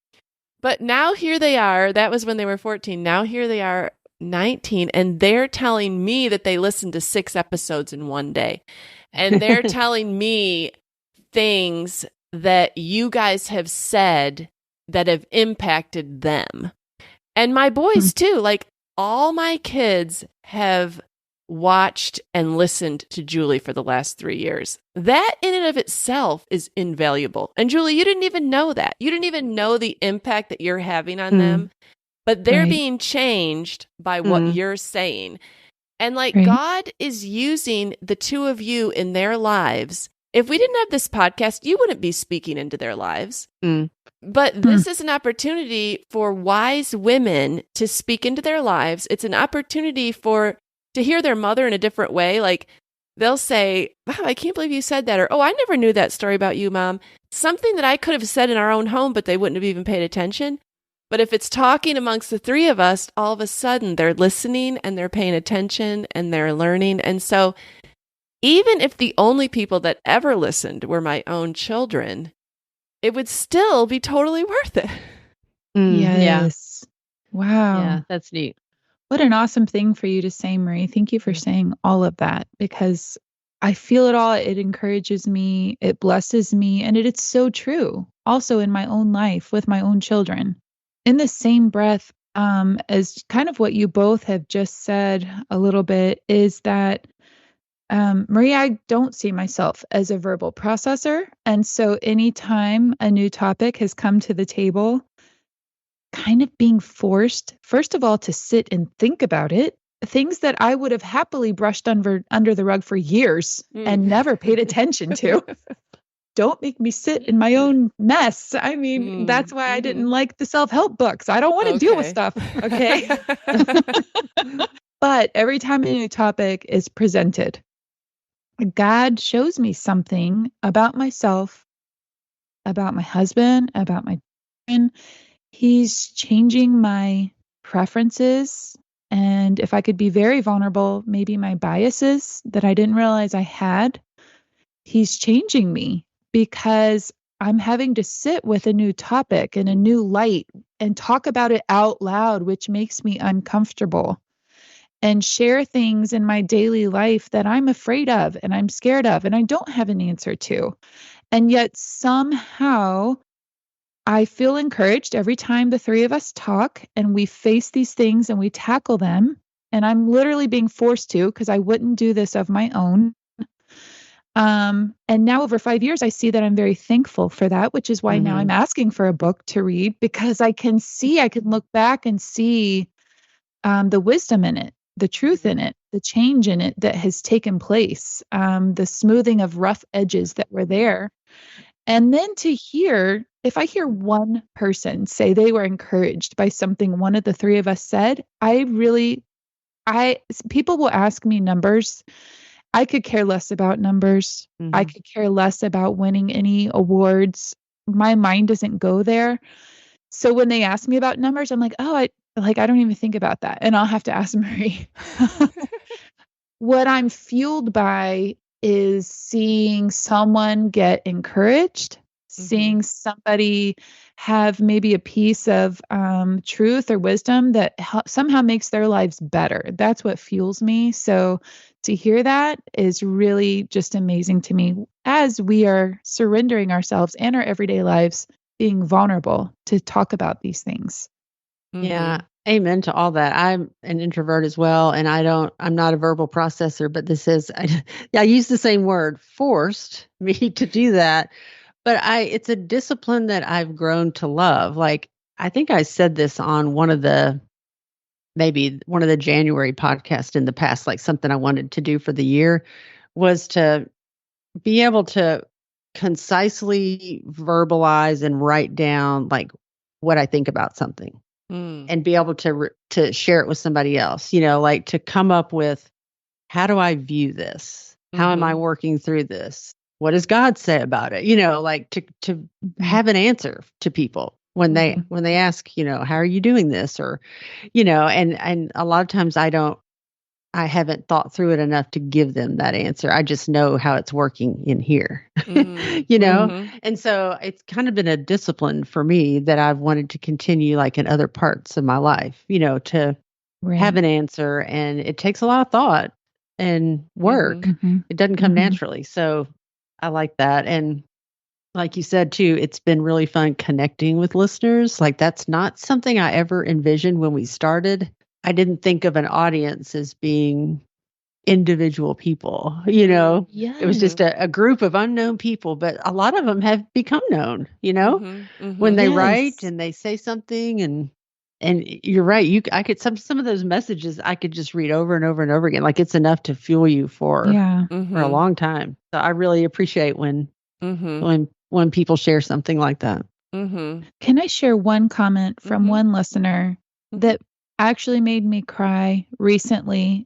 S1: But now here they are. That was when they were 14. Now here they are, 19, and they're telling me that they listened to 6 episodes in one day. And they're telling me things that you guys have said that have impacted them. And my boys too. Like, all my kids have watched and listened to Julie for the last 3 years. That in and of itself is invaluable. And Julie, you didn't even know that. You didn't even know the impact that you're having on them, but they're being changed by what you're saying. And like, God is using the 2 of you in their lives. If we didn't have this podcast, you wouldn't be speaking into their lives. But this is an opportunity for wise women to speak into their lives. It's an opportunity to hear their mother in a different way. Like, they'll say, wow, I can't believe you said that. Or, oh, I never knew that story about you, Mom. Something that I could have said in our own home, but they wouldn't have even paid attention. But if it's talking amongst the three of us, all of a sudden they're listening and they're paying attention and they're learning. And so even if the only people that ever listened were my own children, it would still be totally worth it.
S3: Yeah.
S2: Yes. Wow.
S3: Yeah, that's neat.
S2: What an awesome thing for you to say, Marie. Thank you for saying all of that, because I feel it all. It encourages me, it blesses me, and it's so true also in my own life with my own children. In the same breath, as kind of what you both have just said a little bit, is that Marie, I don't see myself as a verbal processor. And so anytime a new topic has come to the table, kind of being forced, first of all, to sit and think about it, things that I would have happily brushed under the rug for years and never paid attention to. Don't make me sit in my own mess. I mean, that's why I didn't like the self-help books. I don't want to deal with stuff. Okay. But every time a new topic is presented, God shows me something about myself, about my husband, about my children. He's changing my preferences. And if I could be very vulnerable, maybe my biases that I didn't realize I had. He's changing me because I'm having to sit with a new topic and a new light and talk about it out loud, which makes me uncomfortable, and share things in my daily life that I'm afraid of and I'm scared of and I don't have an answer to. And yet somehow I feel encouraged every time the three of us talk and we face these things and we tackle them. And I'm literally being forced to, because I wouldn't do this of my own. And now over 5 years, I see that I'm very thankful for that, which is why now I'm asking for a book to read, because I can look back and see the wisdom in it, the truth in it, the change in it that has taken place, the smoothing of rough edges that were there. And then to hear, if I hear one person say they were encouraged by something one of the three of us said, people will ask me numbers. I could care less about numbers. I could care less about winning any awards. My mind doesn't go there. So when they ask me about numbers, I'm like, I don't even think about that. And I'll have to ask Marie. What I'm fueled by is seeing someone get encouraged, seeing somebody have maybe a piece of truth or wisdom that somehow makes their lives better. That's what fuels me. So to hear that is really just amazing to me, as we are surrendering ourselves and our everyday lives, being vulnerable to talk about these things.
S3: Yeah. Amen to all that. I'm an introvert as well, and I'm not a verbal processor, but I use the same word, forced me to do that. But it's a discipline that I've grown to love. Like, I think I said this on maybe one of the January podcasts in the past, like something I wanted to do for the year was to be able to concisely verbalize and write down like what I think about something. And be able to share it with somebody else, like to come up with, how do I view this? How am I working through this? What does God say about it? Like to have an answer to people when they ask, how are you doing this? Or, and a lot of times I haven't thought through it enough to give them that answer. I just know how it's working in here, And so it's kind of been a discipline for me that I've wanted to continue, like in other parts of my life, to have an answer. And it takes a lot of thought and work. It doesn't come naturally. So I like that. And like you said too, it's been really fun connecting with listeners. Like, that's not something I ever envisioned when we started. I didn't think of an audience as being individual people,
S2: Yes.
S3: It was just a group of unknown people, but a lot of them have become known, when they write and they say something, and you're right. I could, some of those messages I could just read over and over and over again. Like, it's enough to fuel you for a long time. So I really appreciate when people share something like that.
S2: Can I share one comment from one listener that actually made me cry recently?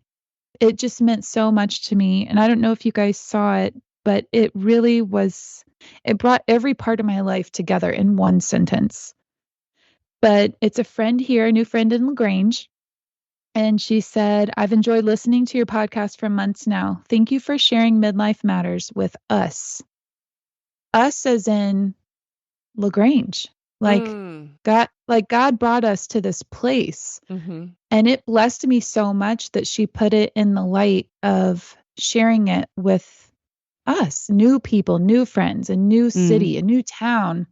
S2: It just meant so much to me. And I don't know if you guys saw it, but it brought every part of my life together in one sentence. But it's a friend here, a new friend in LaGrange. And she said, I've enjoyed listening to your podcast for months now. Thank you for sharing Midlife Matters with us. Us as in LaGrange. God brought us to this place.
S1: Mm-hmm.
S2: And it blessed me so much that she put it in the light of sharing it with us, new people, new friends, a new city, a new town.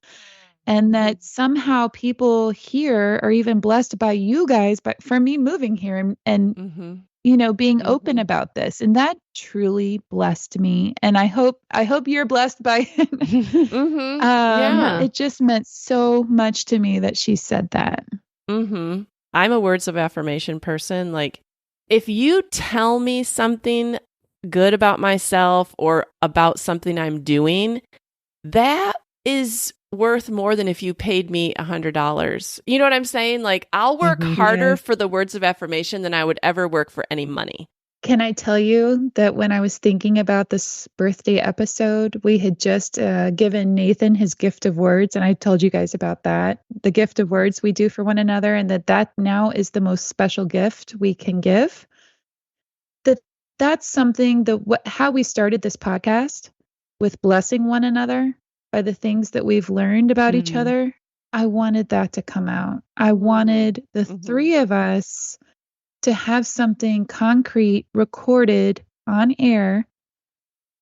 S2: And that somehow people here are even blessed by you guys, but for me moving here and being open about this. And that truly blessed me. And I hope you're blessed by it.
S1: Yeah.
S2: It just meant so much to me that she said that.
S1: I'm a words of affirmation person. Like, if you tell me something good about myself or about something I'm doing, that is worth more than if you paid me $100. You know what I'm saying? Like, I'll work harder for the words of affirmation than I would ever work for any money.
S2: Can I tell you that when I was thinking about this birthday episode, we had just given Nathan his gift of words, and I told you guys about that, the gift of words we do for one another, and that now is the most special gift we can give. That's something how we started this podcast with blessing one another by the things that we've learned about each other. I wanted that to come out. I wanted the three of us to have something concrete recorded on air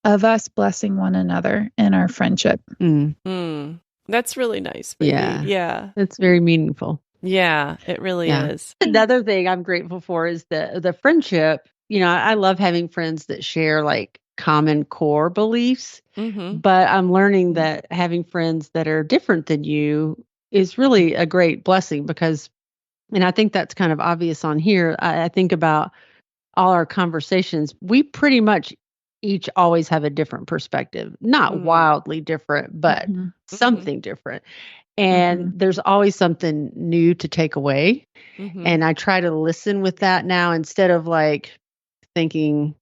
S2: of us blessing one another in our friendship.
S1: That's really nice, baby. Yeah.
S3: It's very meaningful.
S1: Yeah, it really is.
S3: Another thing I'm grateful for is the friendship. You know, I love having friends that share like common core beliefs, but I'm learning that having friends that are different than you is really a great blessing because, and I think that's kind of obvious on here. I think about all our conversations. We pretty much each always have a different perspective, not wildly different, but something different. And there's always something new to take away. And I try to listen with that now instead of like thinking,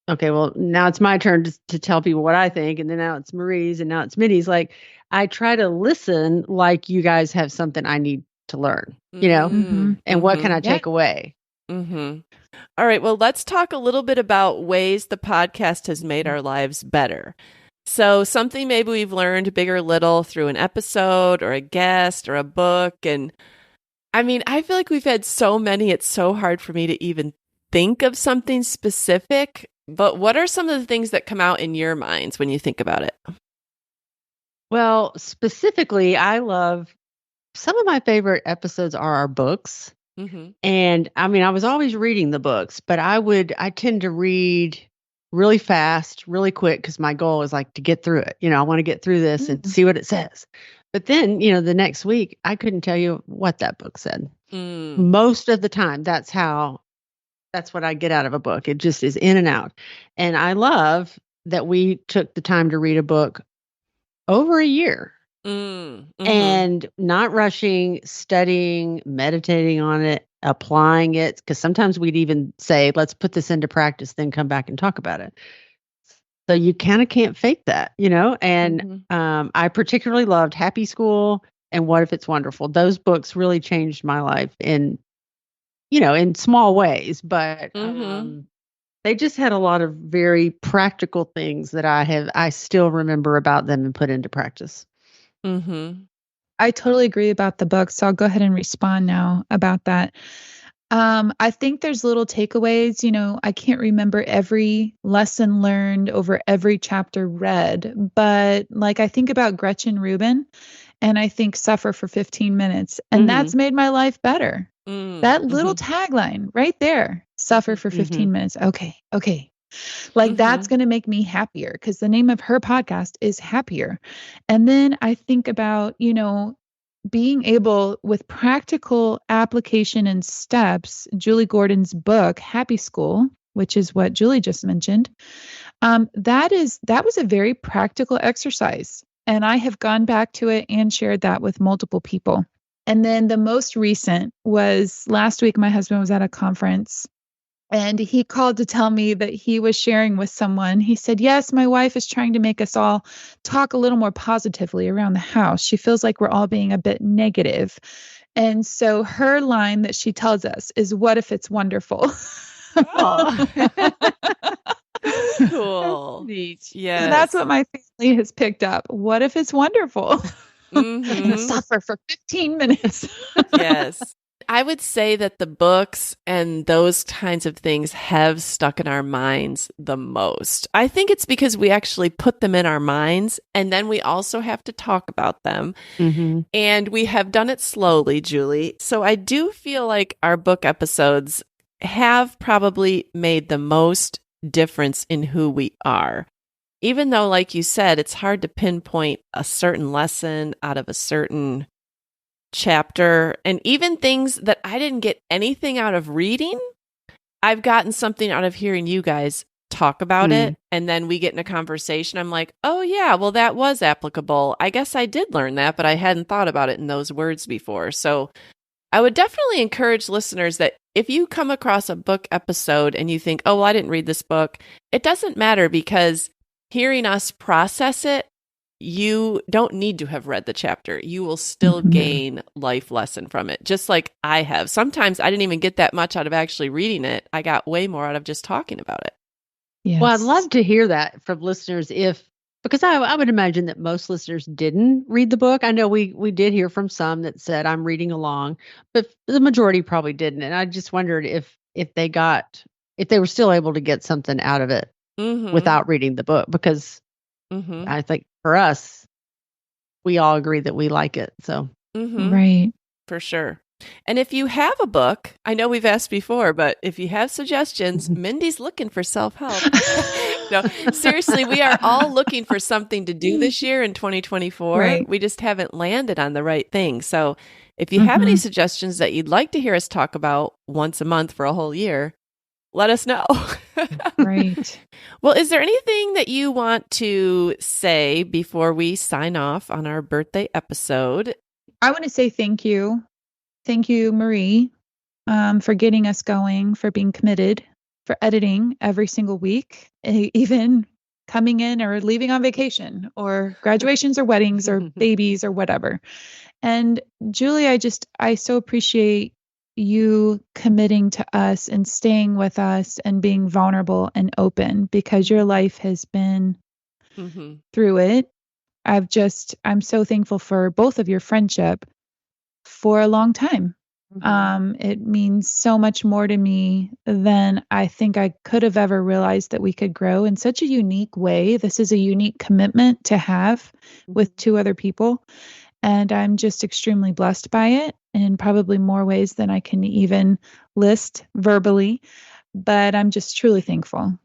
S3: okay, well, now it's my turn to tell people what I think. And then now it's Marie's and now it's Minnie's. Like, I try to listen like you guys have something I need to learn, you know, and what can I take away?
S1: All right. Well, let's talk a little bit about ways the podcast has made our lives better. So something maybe we've learned big or little through an episode or a guest or a book. And I mean, I feel like we've had so many, it's so hard for me to even think of something specific. But what are some of the things that come out in your minds when you think about it?
S3: Well, specifically, I love some of my favorite episodes are our books. And I mean, I was always reading the books, but I tend to read really fast, really quick, because my goal is like to get through it. You know, I want to get through this and see what it says. But then, you know, the next week, I couldn't tell you what that book said. Most of the time, that's what I get out of a book. It just is in and out. And I love that we took the time to read a book over a year. And not rushing, studying, meditating on it, applying it. Because sometimes we'd even say, let's put this into practice, then come back and talk about it. So you kind of can't fake that, you know? And I particularly loved Happy School and What If It's Wonderful. Those books really changed my life in small ways, but they just had a lot of very practical things that I still remember about them and put into practice.
S2: I totally agree about the book. So I'll go ahead and respond now about that. I think there's little takeaways. You know, I can't remember every lesson learned over every chapter read, but like I think about Gretchen Rubin and I think suffer for 15 minutes. And that's made my life better. That little tagline right there, suffer for 15 minutes. Okay. Like that's going to make me happier because the name of her podcast is Happier. And then I think about, you know, being able with practical application and steps, Julie Gordon's book, Happy School, which is what Julie just mentioned. That was a very practical exercise. And I have gone back to it and shared that with multiple people. And then the most recent was last week, my husband was at a conference And he called to tell me that he was sharing with someone. He said, yes, my wife is trying to make us all talk a little more positively around the house. She feels like we're all being a bit negative. And so her line that she tells us is, what if it's wonderful?
S3: Oh.
S1: Cool.
S3: Neat.
S1: Yes.
S2: So that's what my family has picked up. What if it's wonderful?
S1: Mhm.
S2: Suffer for 15 minutes.
S1: Yes. I would say that the books and those kinds of things have stuck in our minds the most. I think it's because we actually put them in our minds and then we also have to talk about them.
S3: Mm-hmm.
S1: And we have done it slowly, Julie. So I do feel like our book episodes have probably made the most difference in who we are. Even though, like you said, it's hard to pinpoint a certain lesson out of a certain chapter, and even things that I didn't get anything out of reading, I've gotten something out of hearing you guys talk about it, and then we get in a conversation. I'm like, oh yeah, well that was applicable. I guess I did learn that, but I hadn't thought about it in those words before. So I would definitely encourage listeners that if you come across a book episode and you think, oh, well, I didn't read this book, it doesn't matter, because hearing us process it, you don't need to have read the chapter. You will still gain life lesson from it, just like I have. Sometimes I didn't even get that much out of actually reading it. I got way more out of just talking about it.
S2: Yes.
S3: Well, I'd love to hear that from listeners because I would imagine that most listeners didn't read the book. I know we did hear from some that said, I'm reading along, but the majority probably didn't. And I just wondered if they were still able to get something out of it without reading the book, because I think for us, we all agree that we like it. So,
S2: right.
S1: For sure. And if you have a book, I know we've asked before, but if you have suggestions, Mindy's looking for self-help. No, seriously, we are all looking for something to do this year in 2024.
S2: Right.
S1: We just haven't landed on the right thing. So if you have any suggestions that you'd like to hear us talk about once a month for a whole year, let us know.
S2: Right.
S1: Well, is there anything that you want to say before we sign off on our birthday episode?
S2: I want to say thank you. Thank you, Marie, for getting us going, for being committed, for editing every single week, even coming in or leaving on vacation or graduations or weddings or babies or whatever. And Julie, I so appreciate you committing to us and staying with us and being vulnerable and open, because your life has been through it. I'm so thankful for both of your friendship for a long time. It means so much more to me than I think I could have ever realized that we could grow in such a unique way. This is a unique commitment to have with two other people. And I'm just extremely blessed by it in probably more ways than I can even list verbally. But I'm just truly thankful.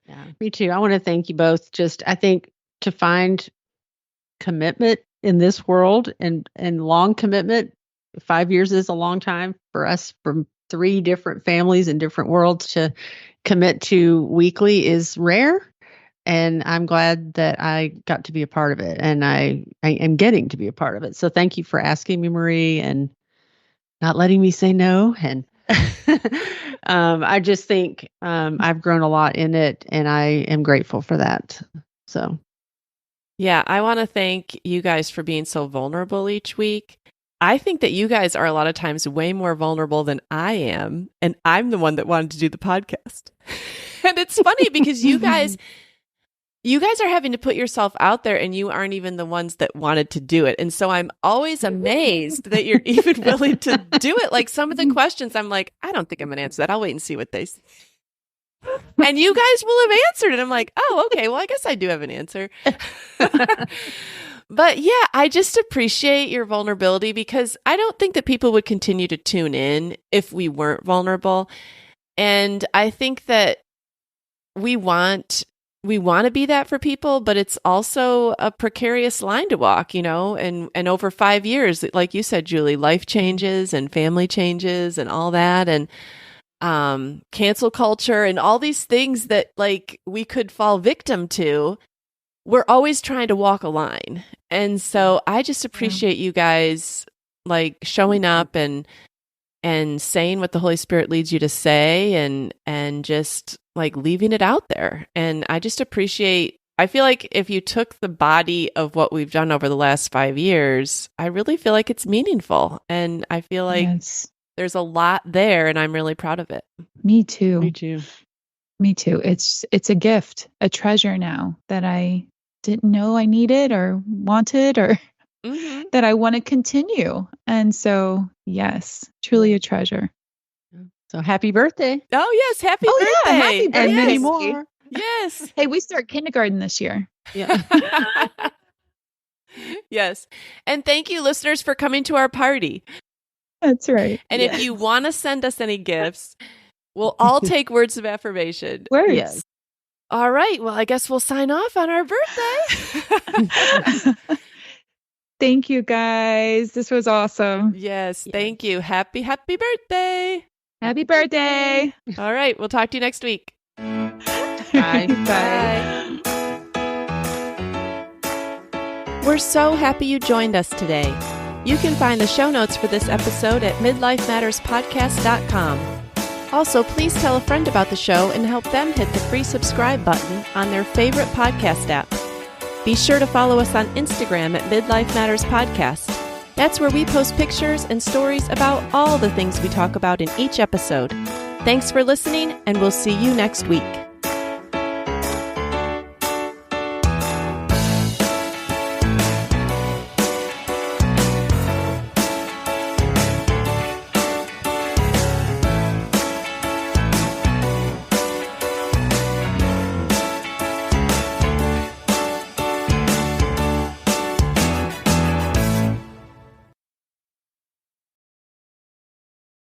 S3: Yeah, me too. I want to thank you both. I think to find commitment in this world and long commitment, 5 years is a long time for us, from 3 different families in different worlds, to commit to weekly is rare. And I'm glad that I got to be a part of it, and I am getting to be a part of it. So thank you for asking me, Marie, and not letting me say no. And I just think I've grown a lot in it, and I am grateful for that. So.
S1: Yeah, I want to thank you guys for being so vulnerable each week. I think that you guys are a lot of times way more vulnerable than I am, and I'm the one that wanted to do the podcast. And it's funny because you guys are having to put yourself out there, and you aren't even the ones that wanted to do it. And so I'm always amazed that you're even willing to do it. Like some of the questions, I'm like, I don't think I'm going to answer that. I'll wait and see what they say. And you guys will have answered it. I'm like, oh, okay, well, I guess I do have an answer. But yeah, I just appreciate your vulnerability, because I don't think that people would continue to tune in if we weren't vulnerable. And I think that we want to be that for people, but it's also a precarious line to walk, and over 5 years, like you said, Julie, life changes and family changes and all that. And cancel culture and all these things that like we could fall victim to, we're always trying to walk a line. And so I just appreciate you guys like showing up and and saying what the Holy Spirit leads you to say and just like leaving it out there. And I just appreciate, I feel like if you took the body of what we've done over the last 5 years, I really feel like it's meaningful. And I feel like
S2: Yes.
S1: there's a lot there, and I'm really proud of it.
S2: Me too.
S3: Me too.
S2: Me too. It's a gift, a treasure now that I didn't know I needed or wanted or
S1: Mm-hmm.
S2: that I want to continue. And so, yes, truly a treasure.
S3: So happy birthday.
S1: Oh, yes. Happy
S2: Oh,
S1: birthday.
S2: yeah, happy
S3: And many
S2: Yes.
S3: more.
S1: Yes.
S2: Hey, we start kindergarten this year.
S3: Yeah.
S1: Yes. And thank you, listeners, for coming to our party.
S2: That's right.
S1: And if you want to send us any gifts, we'll all take words of affirmation.
S2: Words.
S3: Yes.
S1: All right. Well, I guess we'll sign off on our birthday.
S2: Thank you, guys. This was awesome.
S1: Yes. Thank you. Happy birthday.
S2: Happy birthday.
S1: All right. We'll talk to you next week.
S3: Bye.
S2: Bye.
S1: We're so happy you joined us today. You can find the show notes for this episode at midlifematterspodcast.com. Also, please tell a friend about the show and help them hit the free subscribe button on their favorite podcast app. Be sure to follow us on Instagram at Midlife Matters Podcast. That's where we post pictures and stories about all the things we talk about in each episode. Thanks for listening, and we'll see you next week.